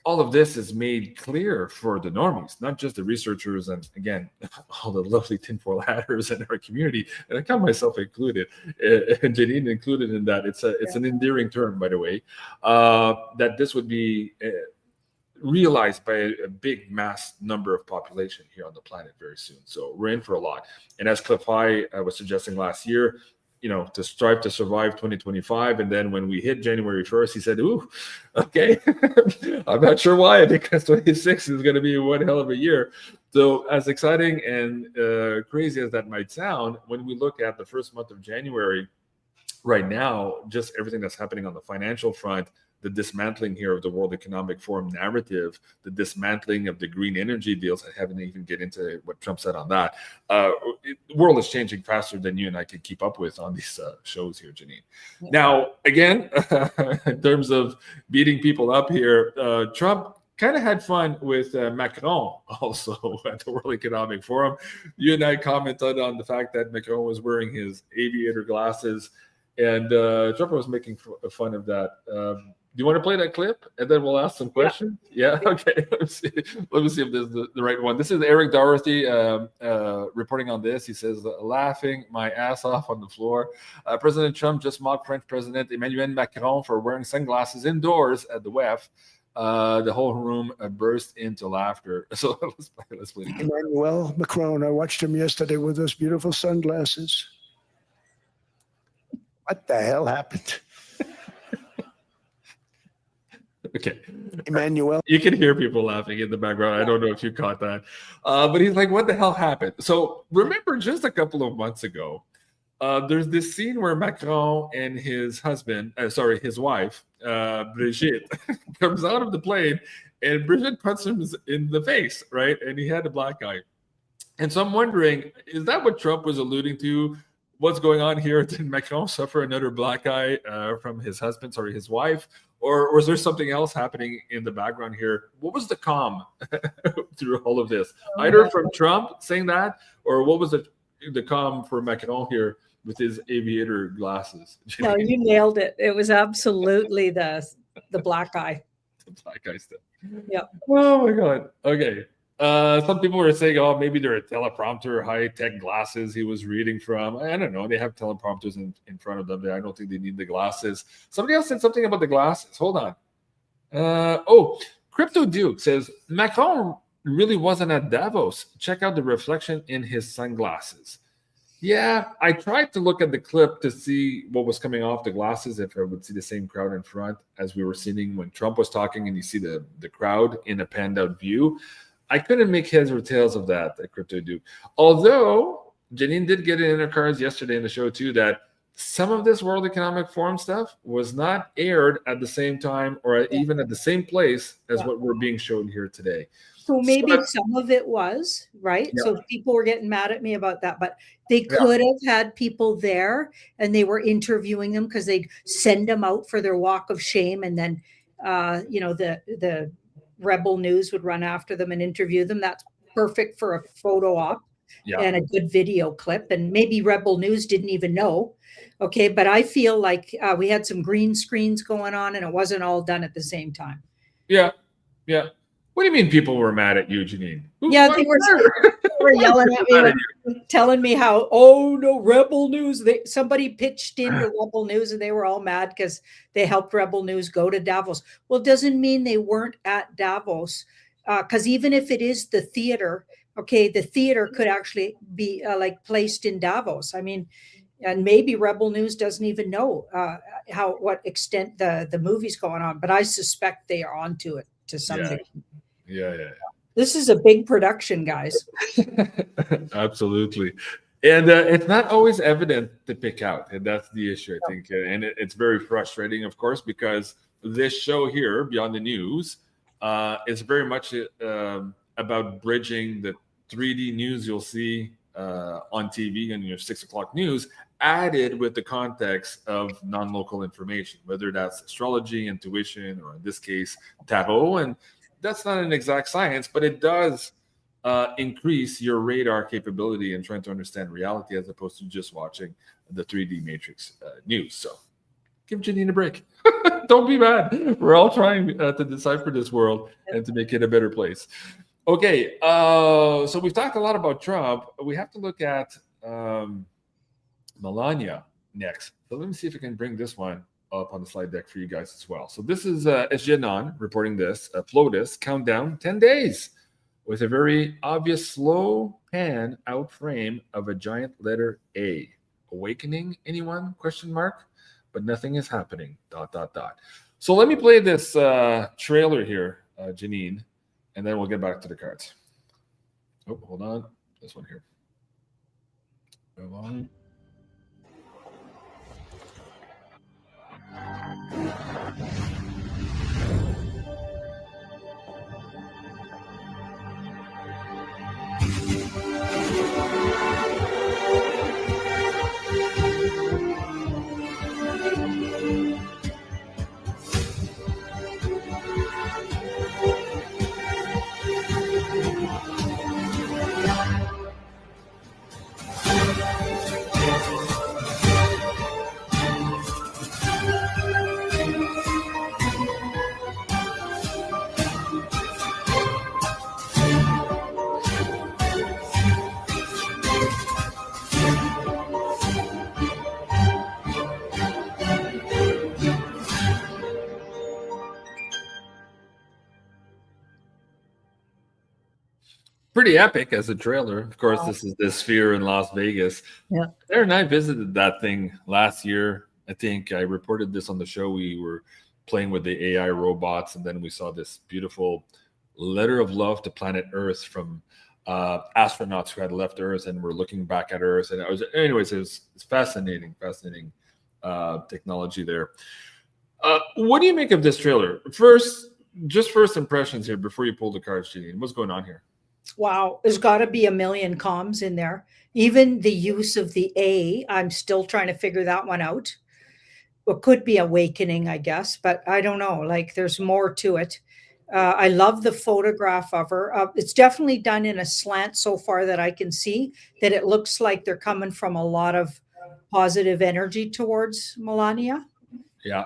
all of this is made clear for the normies, not just the researchers and, again, all the lovely tinfoil hatters in our community, and I count myself included, and Janine included in that. It's an endearing term, by the way, that this would be realized by a big mass number of population here on the planet very soon. So we're in for a lot. And as Cliff High was suggesting last year, to strive to survive 2025. And then when we hit January 1st, he said, ooh, okay, I'm not sure why, because 26 is going to be one hell of a year. So as exciting and crazy as that might sound, when we look at the first month of January, right now, just everything that's happening on the financial front, the dismantling here of the World Economic Forum narrative, the dismantling of the green energy deals. I haven't even get into what Trump said on that. The world is changing faster than you and I can keep up with on these shows here, Janine. Now, again, in terms of beating people up here, Trump kind of had fun with Macron also at the World Economic Forum. You and I commented on the fact that Macron was wearing his aviator glasses, and Trump was making fun of that. Do you want to play that clip, and then we'll ask some questions? Yeah. Okay. Let me see if this is the right one. This is Eric Doherty reporting on this. He says, laughing my ass off on the floor. President Trump just mocked French President Emmanuel Macron for wearing sunglasses indoors at the WEF. The whole room burst into laughter. So let's play it. Emmanuel Macron, I watched him yesterday with those beautiful sunglasses. What the hell happened? Okay. Emmanuel. You can hear people laughing in the background. I don't know if you caught that. But he's like, what the hell happened? So remember just a couple of months ago, there's this scene where Macron and his his wife, Brigitte, comes out of the plane, and Brigitte punches him in the face, right? And he had a black eye. And so I'm wondering, is that what Trump was alluding to? What's going on here? Did Macron suffer another black eye from his wife? Or was there something else happening in the background here? What was the calm through all of this? Either from Trump saying that, or what was the calm for Macron here with his aviator glasses? No, you nailed it. It was absolutely the black eye. The black eye stuff. Yeah. Oh my God. Okay. Some people were saying, oh, maybe they're a teleprompter, high-tech glasses he was reading from. I don't know. They have teleprompters in front of them. I don't think they need the glasses. Somebody else said something about the glasses. Hold on. Crypto Duke says, Macron really wasn't at Davos. Check out the reflection in his sunglasses. Yeah, I tried to look at the clip to see what was coming off the glasses, if I would see the same crowd in front as we were sitting when Trump was talking, and you see the crowd in a panned-out view. I couldn't make heads or tails of that, Crypto Duke. Although Janine did get it in her cards yesterday in the show too, that some of this World Economic Forum stuff was not aired at the same time or even at the same place as what we're being shown here today. So maybe some of it was, right? Yeah. So people were getting mad at me about that, but they could have had people there and they were interviewing them because they'd send them out for their walk of shame, and then the Rebel News would run after them and interview them. That's perfect for a photo op and a good video clip. And maybe Rebel News didn't even know. Okay. But I feel like we had some green screens going on and it wasn't all done at the same time. Yeah. Yeah. What do you mean people were mad at you, Janine? They were yelling at me, telling me how, oh no, Rebel News. Somebody pitched into Rebel News and they were all mad because they helped Rebel News go to Davos. Well, it doesn't mean they weren't at Davos, because even if it is the theater, okay, the theater could actually be placed in Davos. I mean, and maybe Rebel News doesn't even know what extent the movie's going on, but I suspect they are onto it to some degree. Yeah. This is a big production, guys. Absolutely. And it's not always evident to pick out. And that's the issue, I think. And it's very frustrating, of course, because this show here, Beyond the News, is very much about bridging the 3D news you'll see on TV and your 6 o'clock news, added with the context of non-local information, whether that's astrology, intuition, or in this case, tarot. And that's not an exact science, but it does increase your radar capability in trying to understand reality as opposed to just watching the 3D Matrix news. So give Janine a break. Don't be mad. We're all trying to decipher this world and to make it a better place. Okay, so we've talked a lot about Trump. We have to look at Melania next. So let me see if I can bring this one up on the slide deck for you guys as well. So this is JANINE reporting this. PLOTUS countdown 10 days with a very obvious slow pan out frame of a giant letter A. Awakening anyone? Question mark. But nothing is happening. ... So let me play this trailer here, Janine, and then we'll get back to the cards. Oh, hold on. This one here. Move on. pretty epic as a trailer. Of course, this is the Sphere in Las Vegas. Yeah. Sarah and I visited that thing last year. I think I reported this on the show. We were playing with the AI robots, and then we saw this beautiful letter of love to planet Earth from astronauts who had left Earth and were looking back at Earth. And it's fascinating technology there. What do you make of this trailer? First impressions here before you pull the cards, Janine. What's going on here? Wow, there's got to be a million comms in there. Even the use of the A, I'm still trying to figure that one out. It could be awakening, I guess, but I don't know. Like, there's more to it. I love the photograph of her. It's definitely done in a slant so far that I can see, that it looks like they're coming from a lot of positive energy towards Melania. Yeah.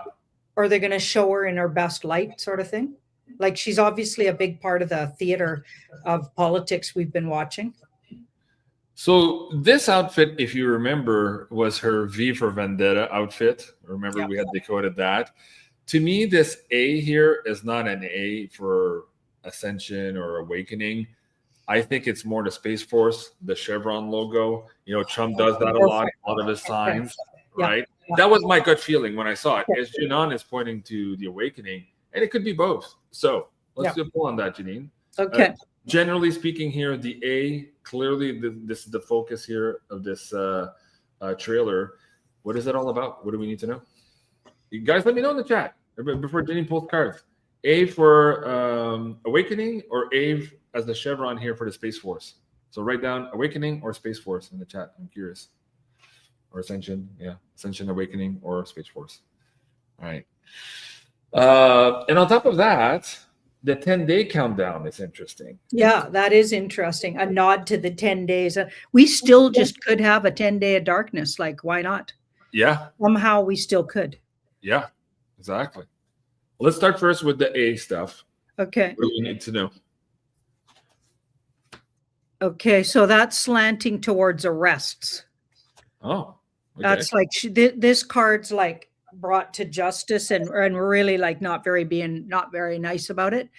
Or they're going to show her in her best light, sort of thing. Like, she's obviously a big part of the theater of politics we've been watching. So this outfit, if you remember, was her V for Vendetta outfit. Remember, Yeah. we had decoded that. To me, this A here is not an A for Ascension or Awakening. I think it's more the Space Force, the Chevron logo. You know, Trump does that a lot of his signs, Yeah. right? Yeah. That was my gut feeling when I saw it. As JANINE is pointing to the Awakening, and it could be both. So let's do a pull on that, Janine. Okay. Generally speaking here, the A, clearly this is the focus here of this trailer. What is it all about? What do we need to know? You guys let me know in the chat before Janine pulls cards. A for Awakening, or A as the chevron here for the Space Force. So write down Awakening or Space Force in the chat. I'm curious. Or Ascension. Yeah. Ascension, Awakening, or Space Force. All right. And on top of that, the 10-day countdown is interesting. Yeah, that is interesting. A nod to the 10 days. We still just could have a 10-day of darkness. Like, why not? Yeah. Somehow we still could. Yeah, exactly. Let's start first with the A stuff. Okay. What do we need to know? Okay, so that's slanting towards arrests. Oh, okay. That's like this card's like brought to justice and really like not very nice about it.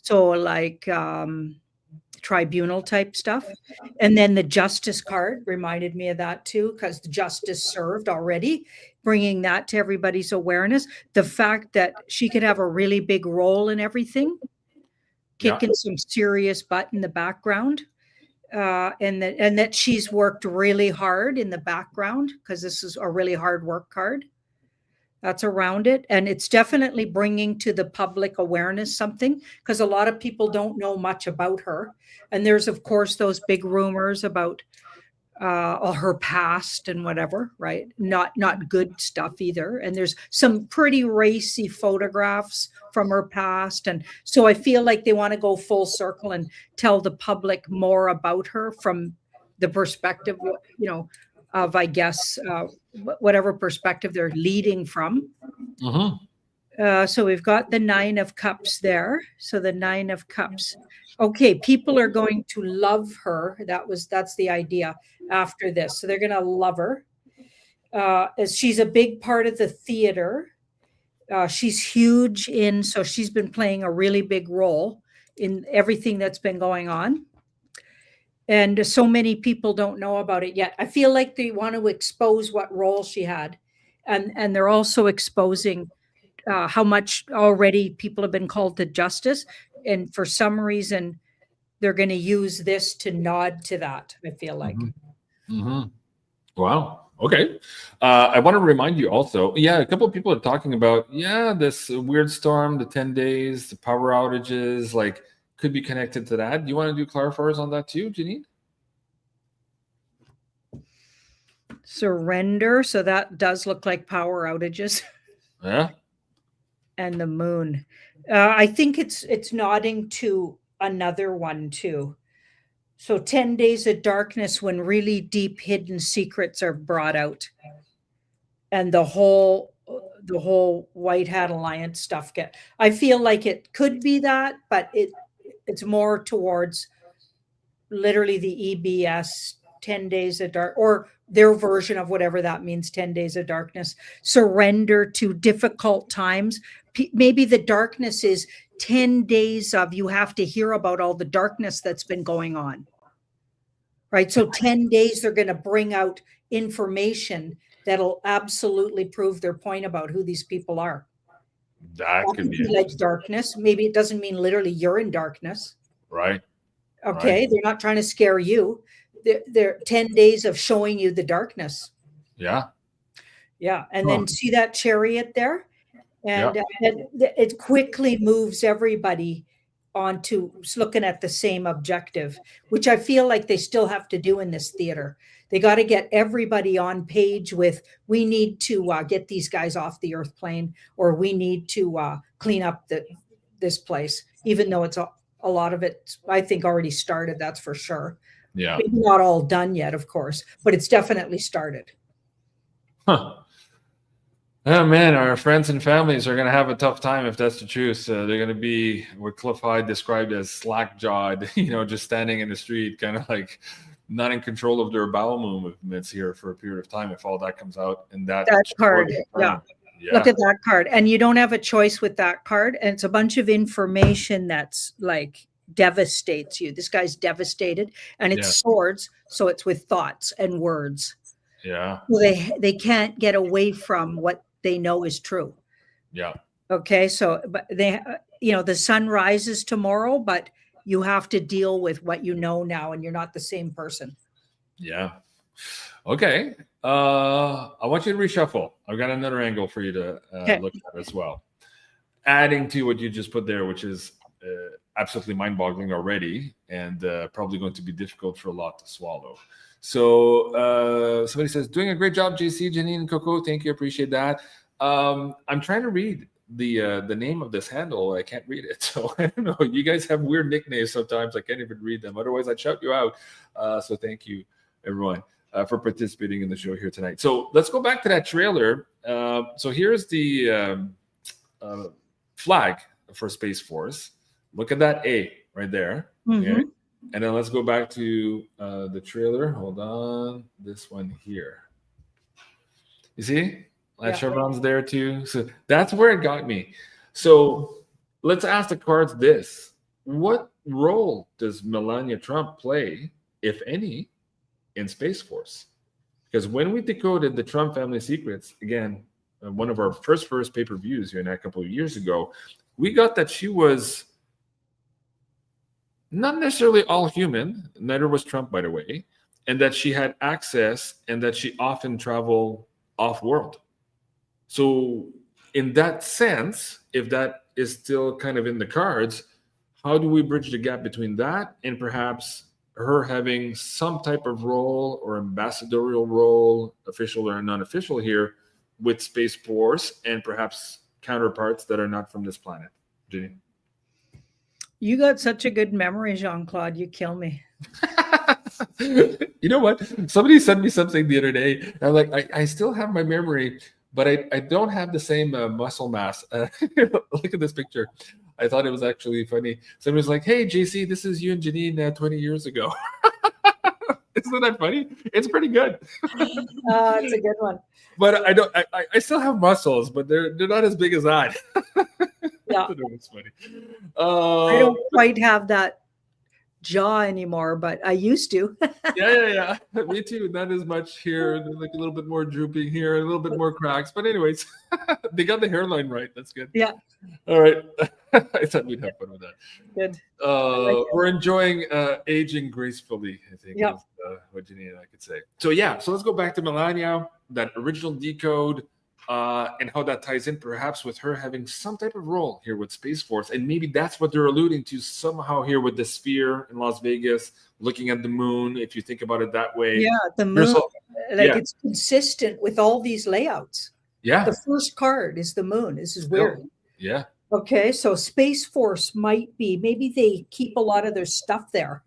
So like tribunal type stuff. And then the justice card reminded me of that too, because the justice served already, bringing that to everybody's awareness. The fact that she could have a really big role in everything, kicking some serious butt in the background. And that she's worked really hard in the background, because this is a really hard work card that's around it. And it's definitely bringing to the public awareness something, because a lot of people don't know much about her. And there's, of course, those big rumors about her past and whatever, right? Not good stuff either. And there's some pretty racy photographs from her past. And so I feel like they want to go full circle and tell the public more about her from the perspective, of, I guess, whatever perspective they're leading from. So we've got the 9 of Cups there. So the 9 of Cups. Okay, people are going to love her. That's the idea after this. So they're going to love her. As she's a big part of the theater. She's huge so she's been playing a really big role in everything that's been going on. And so many people don't know about it yet. I feel like they want to expose what role she had. And they're also exposing how much already people have been called to justice. And for some reason, they're going to use this to nod to that, I feel like. Wow. Okay. I want to remind you also, a couple of people are talking about, this weird storm, the 10 days, the power outages, like, could be connected to that. Do you want to do clarifiers on that too, Janine? Surrender. So that does look like power outages. Yeah. And the moon. I think it's nodding to another one too. So 10 days of darkness, when really deep hidden secrets are brought out. And the whole White Hat Alliance stuff I feel like it could be that, but it's more towards literally the EBS 10 days of dark, or their version of whatever that means, 10 days of darkness. Surrender to difficult times. Maybe the darkness is 10 days of you have to hear about all the darkness that's been going on. Right? So 10 days they're going to bring out information that'll absolutely prove their point about who these people are. That could be like darkness. Maybe it doesn't mean literally you're in darkness. right. Okay. Right. They're not trying to scare you. They're 10 days of showing you the darkness. Yeah. Yeah. And Huh. then see that chariot there? And Yeah. it quickly moves everybody onto looking at the same objective, which I feel like they still have to do in this theater. They got to get everybody on page with, we need to get these guys off the earth plane, or we need to clean up this place, even though it's a lot of it, I think, already started. That's for sure. Yeah. Maybe not all done yet, of course, but it's definitely started. Huh. Oh man, our friends and families are going to have a tough time if that's the truth. They're going to be what Cliff Hyde described as slack-jawed, just standing in the street, kind of like not in control of their bowel movements here for a period of time if all that comes out. And that card, yeah. Look at that card. And you don't have a choice with that card. And it's a bunch of information that's like devastates you. This guy's devastated, and it's swords. So it's with thoughts and words. Yeah. So they can't get away from what they know is true. Yeah. Okay. So, but the sun rises tomorrow, but you have to deal with what you know now, and you're not the same person. Yeah. Okay. I want you to reshuffle. I've got another angle for you to look at as well. Adding to what you just put there, which is absolutely mind-boggling already, and probably going to be difficult for a lot to swallow. So somebody says, doing a great job, JC, Janine, and Coco. Thank you. Appreciate that. I'm trying to read the name of this handle. I can't read it. So I don't know. You guys have weird nicknames sometimes. I can't even read them. Otherwise, I'd shout you out. So thank you, everyone, for participating in the show here tonight. So let's go back to that trailer. So here's the flag for Space Force. Look at that A right there. Mm-hmm. Okay. And then let's go back to the trailer. Hold on. This one here. You see? That chevron's there too. So that's where it got me. So let's ask the cards this. What role does Melania Trump play, if any, in Space Force? Because when we decoded the Trump family secrets, again, one of our first pay-per-views here a couple of years ago, we got that she was not necessarily all human, neither was Trump, by the way, and that she had access and that she often traveled off-world. So in that sense, if that is still kind of in the cards, how do we bridge the gap between that and perhaps her having some type of role or ambassadorial role, official or non-official here, with Space Force and perhaps counterparts that are not from this planet? Janine? You got such a good memory, JEAN-CLAUDE. You kill me. You know what? Somebody sent me something the other day. And I'm like, I still have my memory, but I don't have the same muscle mass. Look at this picture. I thought it was actually funny. Somebody was like, hey, JC, this is you and Janine 20 years ago. Isn't that funny? It's pretty good. It's a good one. But I still have muscles, but they're not as big as that. Yeah. It's funny. I don't quite have that jaw anymore, but I used to. Yeah. Me too. Not as much here. Like a little bit more drooping here, a little bit more cracks. But anyways, they got the hairline right. That's good. Yeah. All right. I thought we'd have fun with that. Good. We're enjoying aging gracefully, I think, is what Janine and I could say. So let's go back to Melania, that original decode, and how that ties in perhaps with her having some type of role here with Space Force. And maybe that's what they're alluding to somehow here with the sphere in Las Vegas, looking at the moon, if you think about it that way. Yeah, the moon. It's consistent with all these layouts. Yeah. The first card is the moon. This is weird. Yeah. Okay, so Space Force might be, maybe they keep a lot of their stuff there.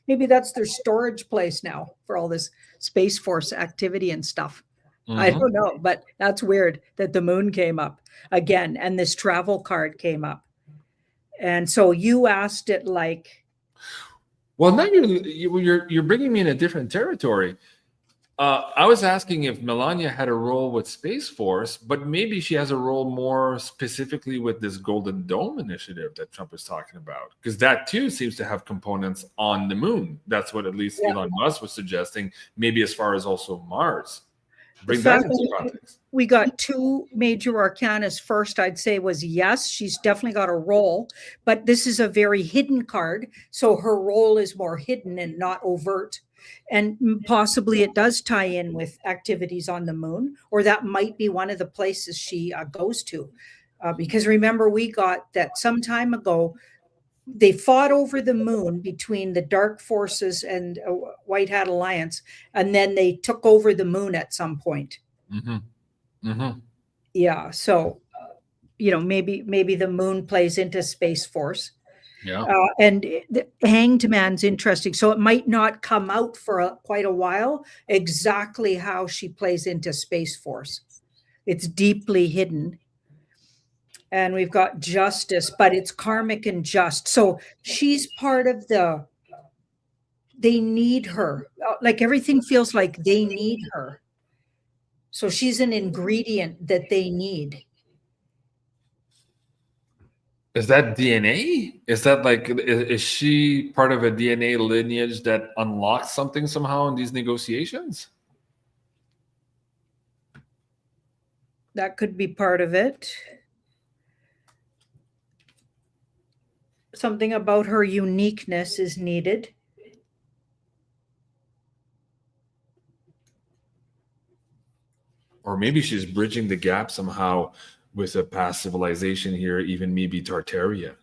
Maybe that's their storage place now for all this Space Force activity and stuff. Mm-hmm. I don't know, but that's weird that the moon came up again and this travel card came up. And so you asked it like. Well, now you're bringing me in a different territory. I was asking if Melania had a role with Space Force, but maybe she has a role more specifically with this Golden Dome initiative that Trump is talking about, because that too seems to have components on the moon. That's what at least Elon Musk was suggesting, maybe as far as also Mars. Bring that into context. We got two major arcanas. First, I'd say was yes, she's definitely got a role, but this is a very hidden card. So her role is more hidden and not overt. And possibly it does tie in with activities on the moon, or that might be one of the places she goes to. Because remember, we got that some time ago, they fought over the moon between the dark forces and White Hat Alliance, and then they took over the moon at some point. Yeah, so maybe the moon plays into Space Force. Yeah, and the Hanged Man's interesting. So it might not come out for quite a while exactly how she plays into Space Force. It's deeply hidden. And we've got Justice, but it's karmic and just. So she's part of they need her. Like everything feels like they need her. So she's an ingredient that they need. is that DNA? Is that like, is she part of a DNA lineage that unlocks something somehow in these negotiations? That could be part of it. Something about her uniqueness is needed. Or maybe she's bridging the gap somehow with a past civilization here, even maybe Tartaria.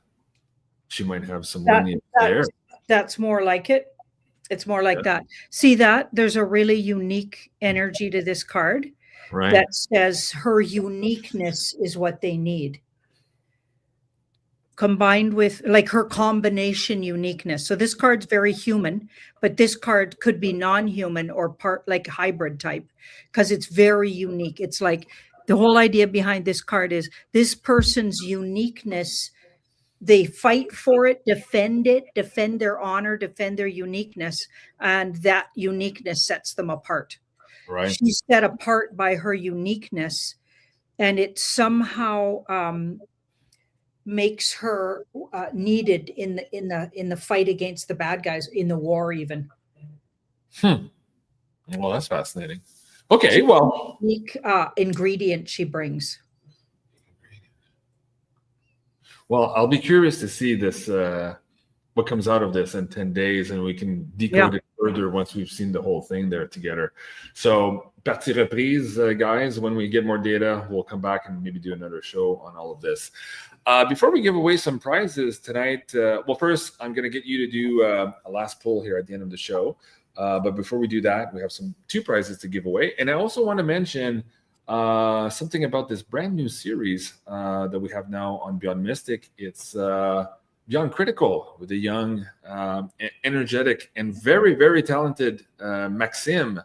She might have some lineage there. That's more like it. It's more like that. See that? There's a really unique energy to this card that says her uniqueness is what they need. Combined with like her combination uniqueness. So this card's very human, but this card could be non-human or part like hybrid type because it's very unique. It's like the whole idea behind this card is this person's uniqueness. They fight for it, defend their honor, defend their uniqueness, and that uniqueness sets them apart. Right. She's set apart by her uniqueness, and it somehow makes her needed in the fight against the bad guys in the war even. Well, that's fascinating. Okay, well, unique ingredient she brings. Well, I'll be curious to see this, what comes out of this in 10 days, and we can decode it further once we've seen the whole thing there together. So, partie reprise, guys. When we get more data, we'll come back and maybe do another show on all of this. Before we give away some prizes tonight, well, first, I'm going to get you to do a last poll here at the end of the show. But before we do that, we have two prizes to give away. And I also want to mention something about this brand new series that we have now on Beyond Mystic. It's Beyond Critical with the young, energetic, and very, very talented Maxime.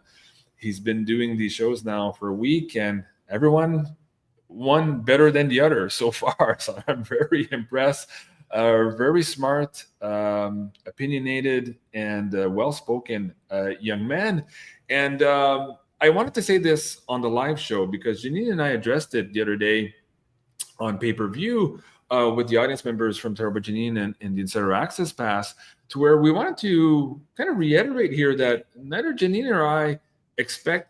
He's been doing these shows now for a week, and one better than the other so far. So I'm very impressed. Very smart, opinionated, and well-spoken young man. And I wanted to say this on the live show because Janine and I addressed it the other day on pay-per-view with the audience members from Turbo Janine and the Insider Access Pass, to where we wanted to kind of reiterate here that neither Janine or I expect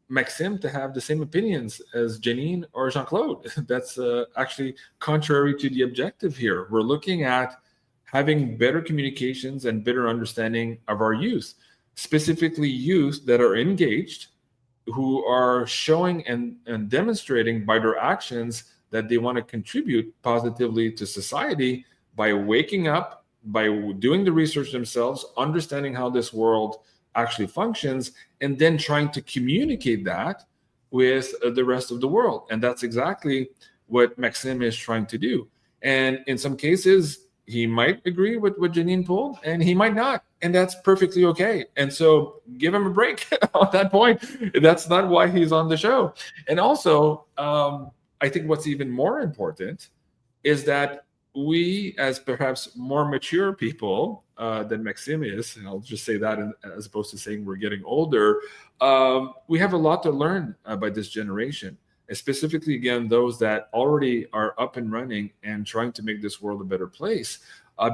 Maxime to have the same opinions as Janine or Jean-Claude. That's actually contrary to the objective here. We're looking at having better communications and better understanding of our youth, specifically youth that are engaged, who are showing and demonstrating by their actions that they want to contribute positively to society by waking up, by doing the research themselves, understanding how this world actually functions, and then trying to communicate that with the rest of the world. And that's exactly what Maxime is trying to do. And in some cases, he might agree with what Janine pulled, and he might not. And that's perfectly okay. And so give him a break on that point. That's not why he's on the show. And also, I think what's even more important is that we, as perhaps more mature people than Maxime is, and I'll just say that as opposed to saying we're getting older, we have a lot to learn by this generation, specifically, again, those that already are up and running and trying to make this world a better place.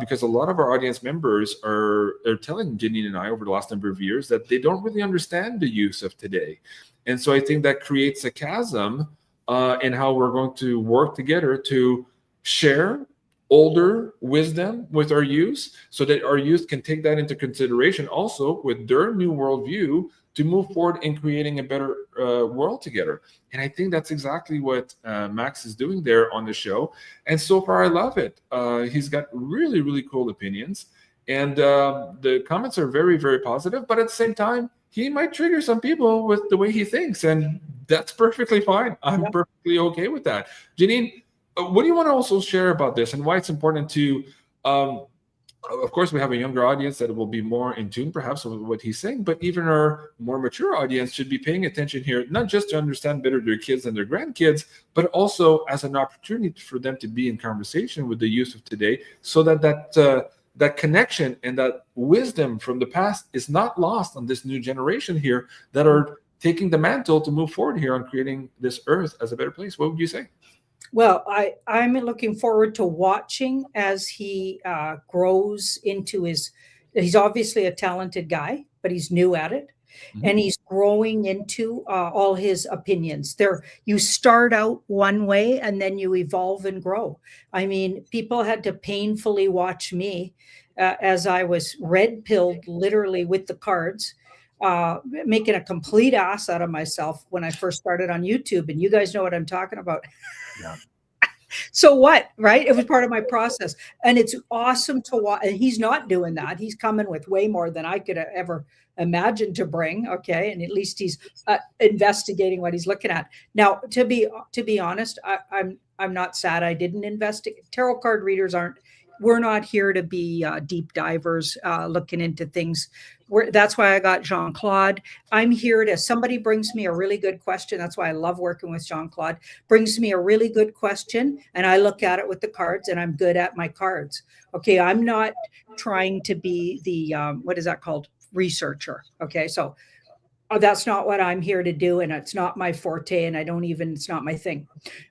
Because a lot of our audience members are telling Janine and I over the last number of years that they don't really understand the use of today. And so I think that creates a chasm in how we're going to work together to share older wisdom with our youth, so that our youth can take that into consideration also with their new worldview to move forward in creating a better world together. And I think that's exactly what Max is doing there on the show. And so far, I love it. He's got really, really cool opinions. And the comments are very, very positive. But at the same time, he might trigger some people with the way he thinks. And that's perfectly fine. I'm perfectly okay with that. Janine, what do you want to also share about this and why it's important to, of course, we have a younger audience that will be more in tune perhaps with what he's saying, but even our more mature audience should be paying attention here, not just to understand better their kids and their grandkids, but also as an opportunity for them to be in conversation with the youth of today, so that that connection and that wisdom from the past is not lost on this new generation here that are taking the mantle to move forward here on creating this earth as a better place. What would you say? Well, I'm looking forward to watching as he grows into he's obviously a talented guy, but he's new at it. And he's growing into all his opinions. You start out one way and then you evolve and grow. I mean, people had to painfully watch me as I was red-pilled literally with the cards, making a complete ass out of myself when I first started on YouTube. And you guys know what I'm talking about. Yeah. So what, right? It was part of my process. And it's awesome to watch. And he's not doing that. He's coming with way more than I could ever imagine to bring. Okay. And at least he's investigating what he's looking at. Now, to be honest, I'm not sad I didn't investigate. Tarot card readers we're not here to be deep divers looking into things. That's why I got JEAN-CLAUDE. I'm here somebody brings me a really good question. That's why I love working with JEAN-CLAUDE. Brings me a really good question, and I look at it with the cards, and I'm good at my cards. Okay, I'm not trying to be the, what is that called? Researcher. Okay, so that's not what I'm here to do, and it's not my forte, and it's not my thing.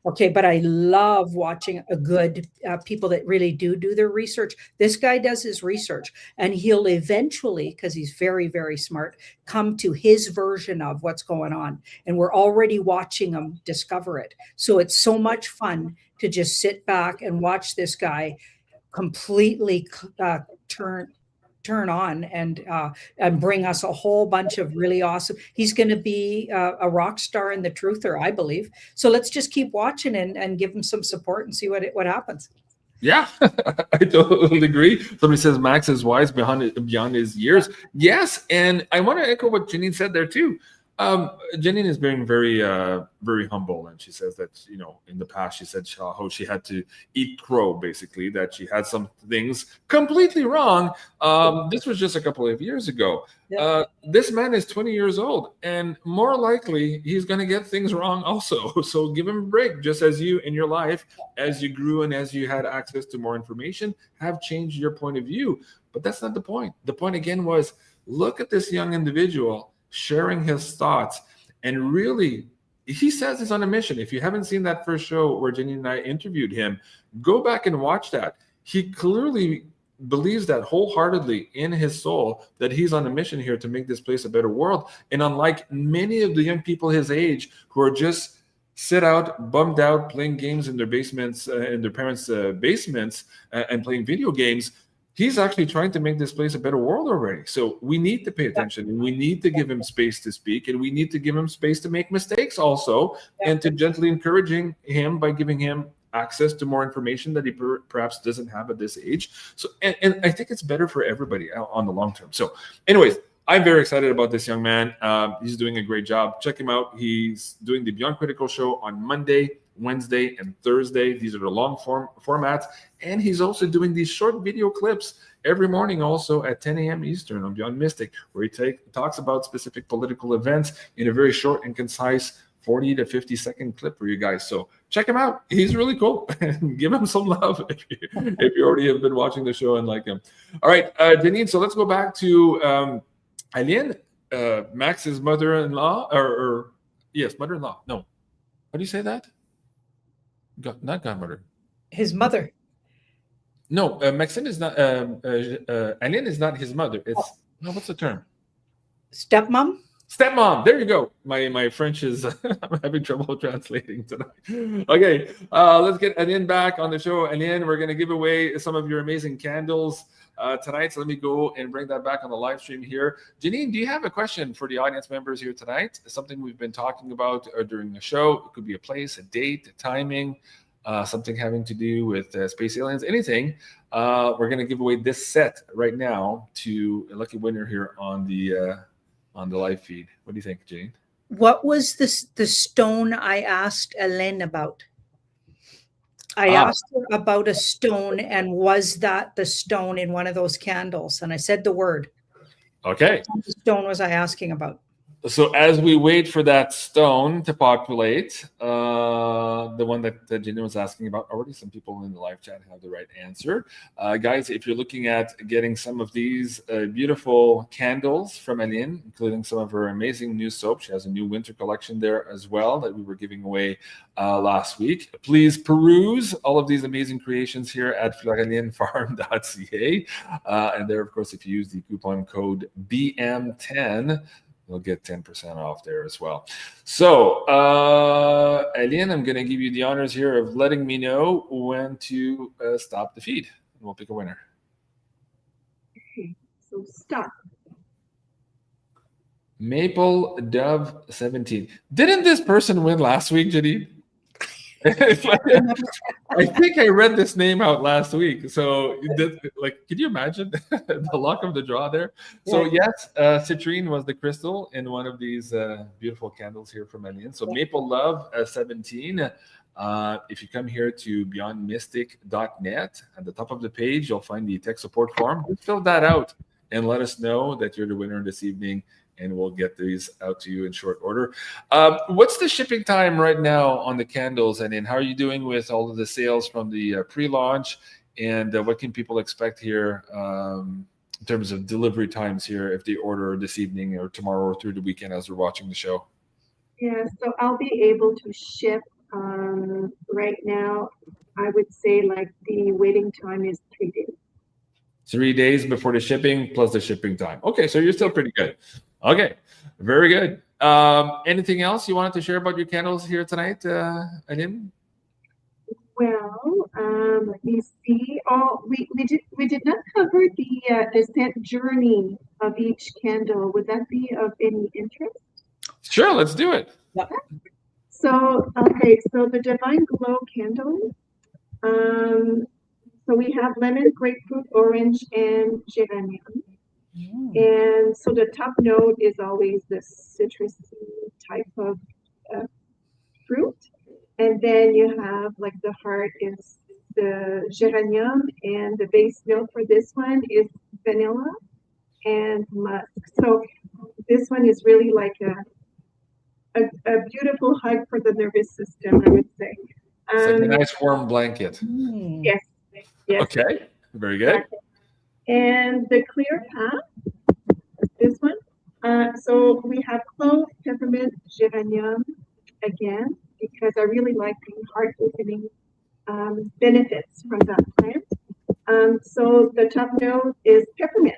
Okay, but I love watching a good people that really do their research. This guy does his research, and he'll eventually, because he's very, very smart, come to his version of what's going on, and we're already watching him discover it. So it's so much fun to just sit back and watch this guy completely turn on and bring us a whole bunch of really awesome. He's going to be a rock star in the truther, I believe. So let's just keep watching and give him some support and see what happens. Yeah, I totally agree. Somebody says Max is wise beyond his years. Yes, and I want to echo what Janine said there too. Janine is being very, very humble, and she says that in the past she said how she had to eat crow, basically that she had some things completely wrong. This was just a couple of years ago. This man is 20 years old, and more likely he's going to get things wrong also. So give him a break, just as you in your life, as you grew and as you had access to more information, have changed your point of view. But that's not the point. The point again was, look at this young individual sharing his thoughts, and really, he says he's on a mission. If you haven't seen that first show where Janine and I interviewed him, go back and watch that. He clearly believes that wholeheartedly in his soul, that he's on a mission here to make this place a better world. And unlike many of the young people his age who are just bummed out, playing games in their basements, in their parents' basements, and playing video games, he's actually trying to make this place a better world already. So we need to pay attention, and we need to give him space to speak, and we need to give him space to make mistakes also, and to gently encouraging him by giving him access to more information that he perhaps doesn't have at this age. So, and I think it's better for everybody on the long term. So anyways, I'm very excited about this young man. He's doing a great job. Check him out. He's doing the Beyond Critical show on Monday, Wednesday, and Thursday. These are the long formats. And he's also doing these short video clips every morning also at 10 a.m. Eastern on Beyond Mystic, where he talks about specific political events in a very short and concise 40 to 50 second clip for you guys. So check him out. He's really cool. Give him some love if you already have been watching the show and like him. All right, Janine, so let's go back to Aline, Max's mother-in-law, or yes, mother-in-law. No. How do you say that? Not godmother. His mother. No, Maxine is not, Aline is not his mother. It's, no, what's the term? Stepmom? Stepmom. There you go. My French is I'm having trouble translating tonight. Okay, let's get Aline back on the show. Aline, we're going to give away some of your amazing candles tonight. So let me go and bring that back on the live stream here. Janine, do you have a question for the audience members here tonight? Something we've been talking about during the show. It could be a place, a date, a timing, something having to do with space aliens, anything. We're going to give away this set right now to a lucky winner here on the live feed. What do you think, Jane? What was the stone I asked Elaine about? I asked her about a stone, and was that the stone in one of those candles? And I said the word. Okay. What stone was I asking about? So as we wait for that stone to populate, the one that Janine was asking about, already some people in the live chat have the right answer. Guys, if you're looking at getting some of these beautiful candles from Aline, including some of her amazing new soap, she has a new winter collection there as well that we were giving away last week. Please peruse all of these amazing creations here at floralinefarm.ca. And there, of course, if you use the coupon code BM10, you'll get 10% off there as well. So, Aline, I'm going to give you the honors here of letting me know when to stop the feed. And we'll pick a winner. Okay, so stop. Maple Dove 17. Didn't this person win last week, Janine? I think I read this name out last week. So, like, can you imagine the luck of the draw there? So, yes, citrine was the crystal in one of these beautiful candles here from Aline. So, Maple Love 17. If you come here to beyondmystic.net, at the top of the page, you'll find the tech support form. Fill that out and let us know that you're the winner this evening, and we'll get these out to you in short order. What's the shipping time right now on the candles? And how are you doing with all of the sales from the pre-launch? And what can people expect here in terms of delivery times here if they order this evening or tomorrow or through the weekend as they're watching the show? Yeah, so I'll be able to ship right now. I would say like the waiting time is 3 days. 3 days before the shipping plus the shipping time. Okay, so you're still pretty good. Okay, very good. Anything else you wanted to share about your candles here tonight, Aline? Well, let me see. Oh, we did not cover the scent journey of each candle. Would that be of any interest? Sure, let's do it. Yep. So, okay, so the Divine Glow candle. So we have lemon, grapefruit, orange, and geranium. And so the top note is always the citrusy type of fruit. And then you have like the heart is the geranium, and the base note for this one is vanilla and musk. So this one is really like a beautiful hug for the nervous system, I would say. It's like a nice warm blanket. Yes. Yes. Okay, very good. And the clear path, this one. So we have clove, peppermint, geranium again, because I really like the heart-opening benefits from that plant. So the top note is peppermint,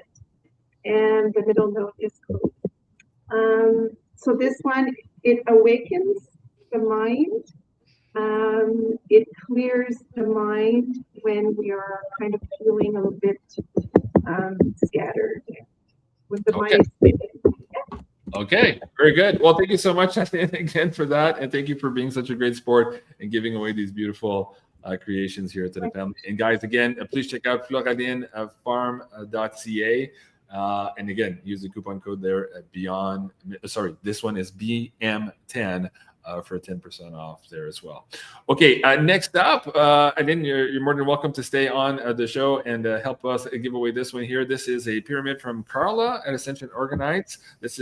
and the middle note is clove. So this one, it awakens the mind. It clears the mind when we are kind of feeling a little bit scattered with the mind. Okay, very good. Well, thank you so much again for that, and thank you for being such a great sport and giving away these beautiful creations here to the family. And guys, again, please check out floralinefarm.ca. And again, use the coupon code there at this one is BM10 for 10% off there as well. Okay, next up, again, you're more than welcome to stay on the show and help us give away this one here. This is a pyramid from Carla at Ascension Organites. This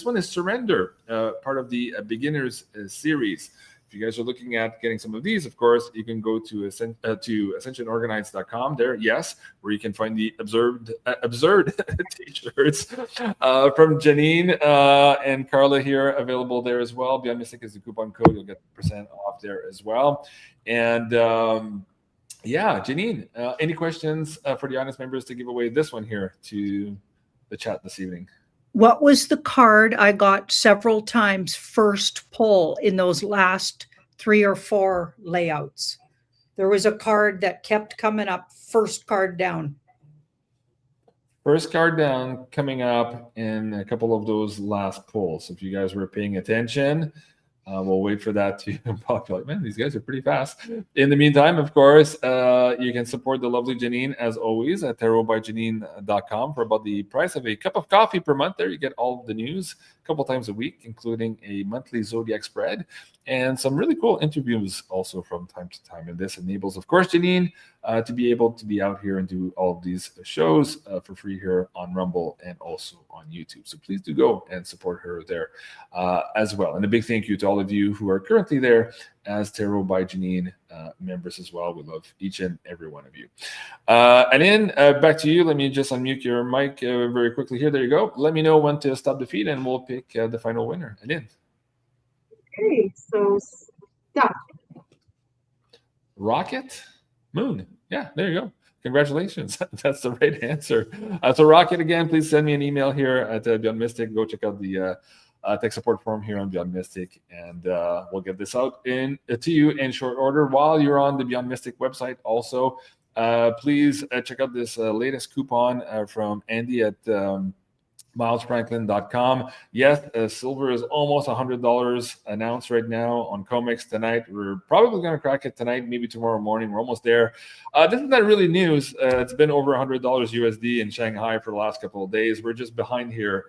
one is Surrender, part of the Beginners series. if you guys are looking at getting some of these, of course, you can go to ascensionorganize.com there, yes, where you can find the absurd t-shirts from Janine and Carla here available there as well. Beyond Mystic is the coupon code. You'll get % off there as well. And yeah, Janine, any questions for the audience members to give away this one here to the chat this evening? What was the card I got several times first pull in those last 3 or 4 layouts? There was a card that kept coming up, first card down. First card down coming up in a couple of those last pulls. So if you guys were paying attention, we'll wait for that to populate. Man, these guys are pretty fast. In the meantime, of course, you can support the lovely Janine, as always, at tarotbyjanine.com for about the price of a cup of coffee per month. There you get all of the news a couple times a week, including a monthly zodiac spread and some really cool interviews also from time to time. And this enables, of course, Janine to be able to be out here and do all of these shows for free here on Rumble and also on YouTube. So please do go and support her there as well. And a big thank you to all of you who are currently there as Tarot by Janine members as well. We love each and every one of you. And then back to you. Let me just unmute your mic very quickly here. There you go. Let me know when to stop the feed and we'll pick the final winner. And then. Okay, so stop. Rocket Moon. Yeah, there you go. Congratulations. That's the right answer. So Rocket, again, please send me an email here at Beyond Mystic. Go check out the tech support forum here on Beyond Mystic, and we'll get this out to you in short order. While you're on the Beyond Mystic website also, please check out this latest coupon from Andy at milesfranklin.com. Yes, silver is almost $100 an ounce right now on COMEX tonight. We're probably going to crack it tonight, maybe tomorrow morning. We're almost there. This is not really news. It's been over $100 USD in Shanghai for the last couple of days. We're just behind here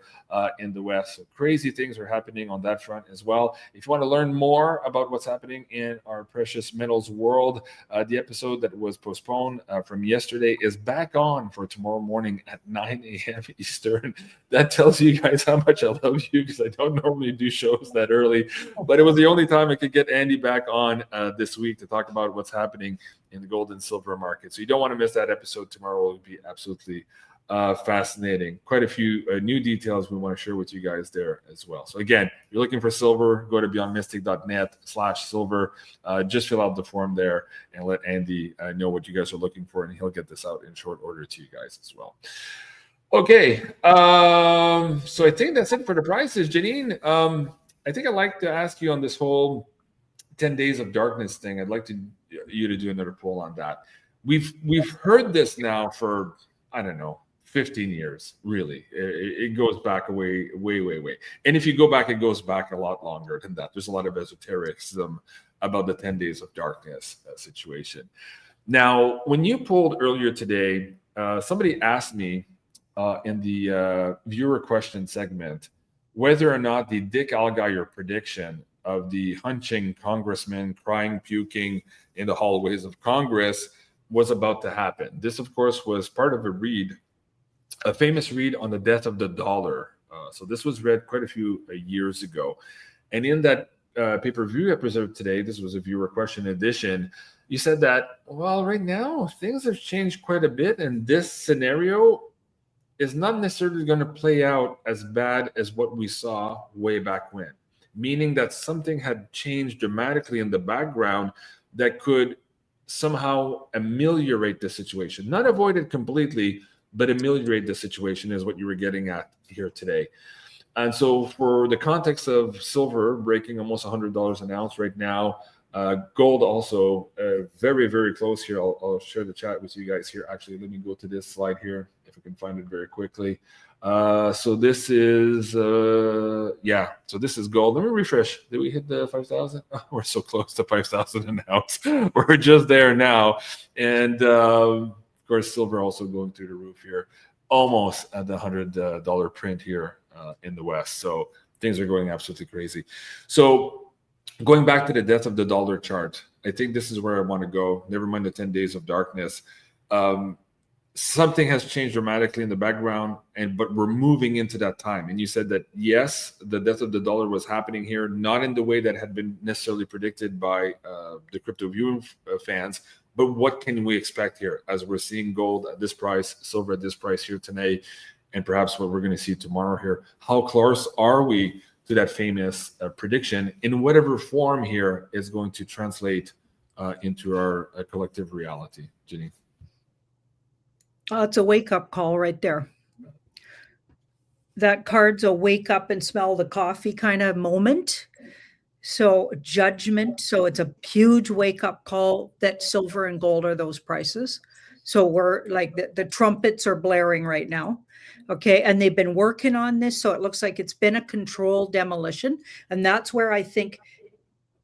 in the West. So crazy things are happening on that front as well. If you want to learn more about what's happening in our precious metals world, the episode that was postponed from yesterday is back on for tomorrow morning at 9 a.m. Eastern. That tells you guys how much I love you, because I don't normally do shows that early. But it was the only time I could get Andy back on this week to talk about what's happening in the gold and silver market. So you don't want to miss that episode tomorrow. It will be absolutely fascinating. Quite a few new details we want to share with you guys there as well. So again, if you're looking for silver, go to beyondmystic.net/silver. Just fill out the form there and let Andy know what you guys are looking for, and he'll get this out in short order to you guys as well. Okay, so I think that's it for the prices. Janine, I think I'd like to ask you on this whole 10 days of darkness thing. I'd like you to do another poll on that. We've heard this now for, I don't know, 15 years, really. It goes back way. And if you go back, it goes back a lot longer than that. There's a lot of esotericism about the 10 days of darkness situation. Now, when you polled earlier today, somebody asked me in the viewer question segment whether or not the Dick Allgaier prediction of the hunching congressman crying, puking in the hallways of Congress was about to happen. This, of course, was part of a famous read on the death of the dollar. So this was read quite a few years ago. And in that pay-per-view episode today, this was a viewer question edition, you said that, well, right now, things have changed quite a bit, and this scenario is not necessarily going to play out as bad as what we saw way back when, meaning that something had changed dramatically in the background that could somehow ameliorate the situation. Not avoid it completely, but ameliorate the situation is what you were getting at here today. And so for the context of silver breaking almost $100 an ounce right now, gold also very, very close here. I'll share the chat with you guys here. Actually, let me go to this slide here if I can find it very quickly. So this is, so this is gold. Let me refresh. Did we hit the 5,000? Oh, we're so close to 5,000 an ounce. We're just there now. And of course, silver also going through the roof here, almost at the $100 print here in the West. So things are going absolutely crazy. So going back to the death of the dollar chart, I think this is where I want to go. Never mind the 10 days of darkness. something has changed dramatically in the background, but we're moving into that time. And you said that, yes, the death of the dollar was happening here, not in the way that had been necessarily predicted by the crypto view fans, but what can we expect here as we're seeing gold at this price, silver at this price here today, and perhaps what we're going to see tomorrow here? How close are we to that famous prediction in whatever form here is going to translate into our collective reality? Janine? It's a wake-up call right there. That card's a wake up and smell the coffee kind of moment. So judgment. So it's a huge wake-up call that silver and gold are those prices. So we're like the trumpets are blaring right now. Okay. And they've been working on this. So it looks like it's been a controlled demolition. And that's where I think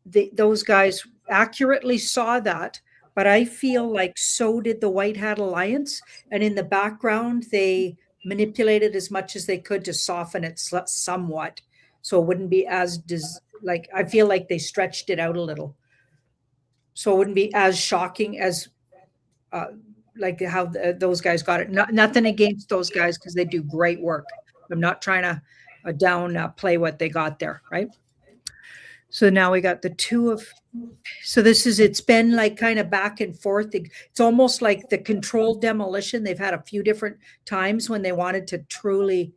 those guys accurately saw that. But I feel like so did the White Hat Alliance. And in the background, they manipulated as much as they could to soften it somewhat. So it wouldn't be as, like, I feel like they stretched it out a little. So it wouldn't be as shocking as like how those guys got it. Nothing against those guys because they do great work. I'm not trying to downplay what they got there, right? So now we got the two of, so it's been like kind of back and forth. It's almost like the controlled demolition. They've had a few different times when they wanted to truly,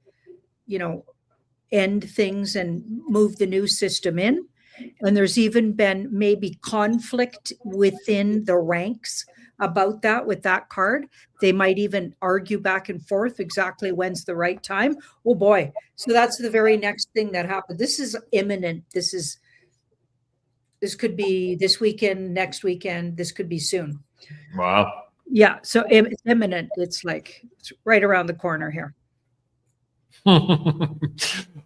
end things and move the new system in. And there's even been maybe conflict within the ranks about that with that card. They might even argue back and forth exactly when's the right time. Oh boy. So that's the very next thing that happened. This is imminent. This could be this weekend, next weekend. This could be soon. Wow. Yeah. So it's imminent. It's like, it's right around the corner here.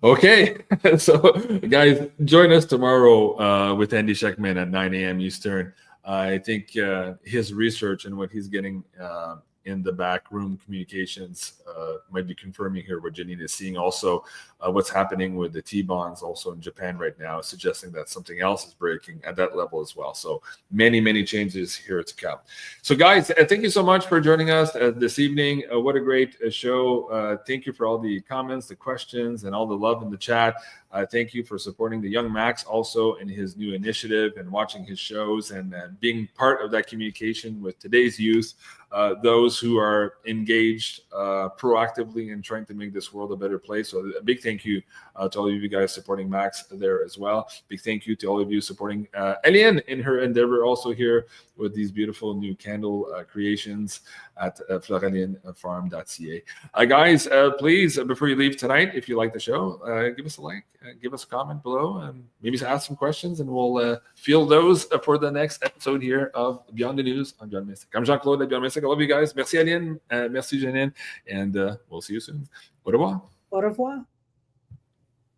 Okay. So guys, join us tomorrow with Andy Sheckman at 9 a.m. Eastern. I think his research and what he's getting in the backroom communications might be confirming here what Janine is seeing. Also, what's happening with the T-bonds also in Japan right now, suggesting that something else is breaking at that level as well. So many, many changes here to come. So guys, thank you so much for joining us this evening. What a great show. Thank you for all the comments, the questions, and all the love in the chat. Thank you for supporting the young Max also in his new initiative and watching his shows and being part of that communication with today's youth, those who are engaged proactively in trying to make this world a better place. So a big thank you to all of you guys supporting Max there as well. Big thank you to all of you supporting Eliane in her endeavor also here with these beautiful new candle creations at floralinefarm.ca. Guys, please, before you leave tonight, if you like the show, give us a like, give us a comment below, and maybe ask some questions, and we'll field those for the next episode here of Beyond the News on Beyond Mystic. I'm Jean-Claude at Beyond Mystic. I love you guys. Merci Eliane, merci Janine, and we'll see you soon. Au revoir. Au revoir.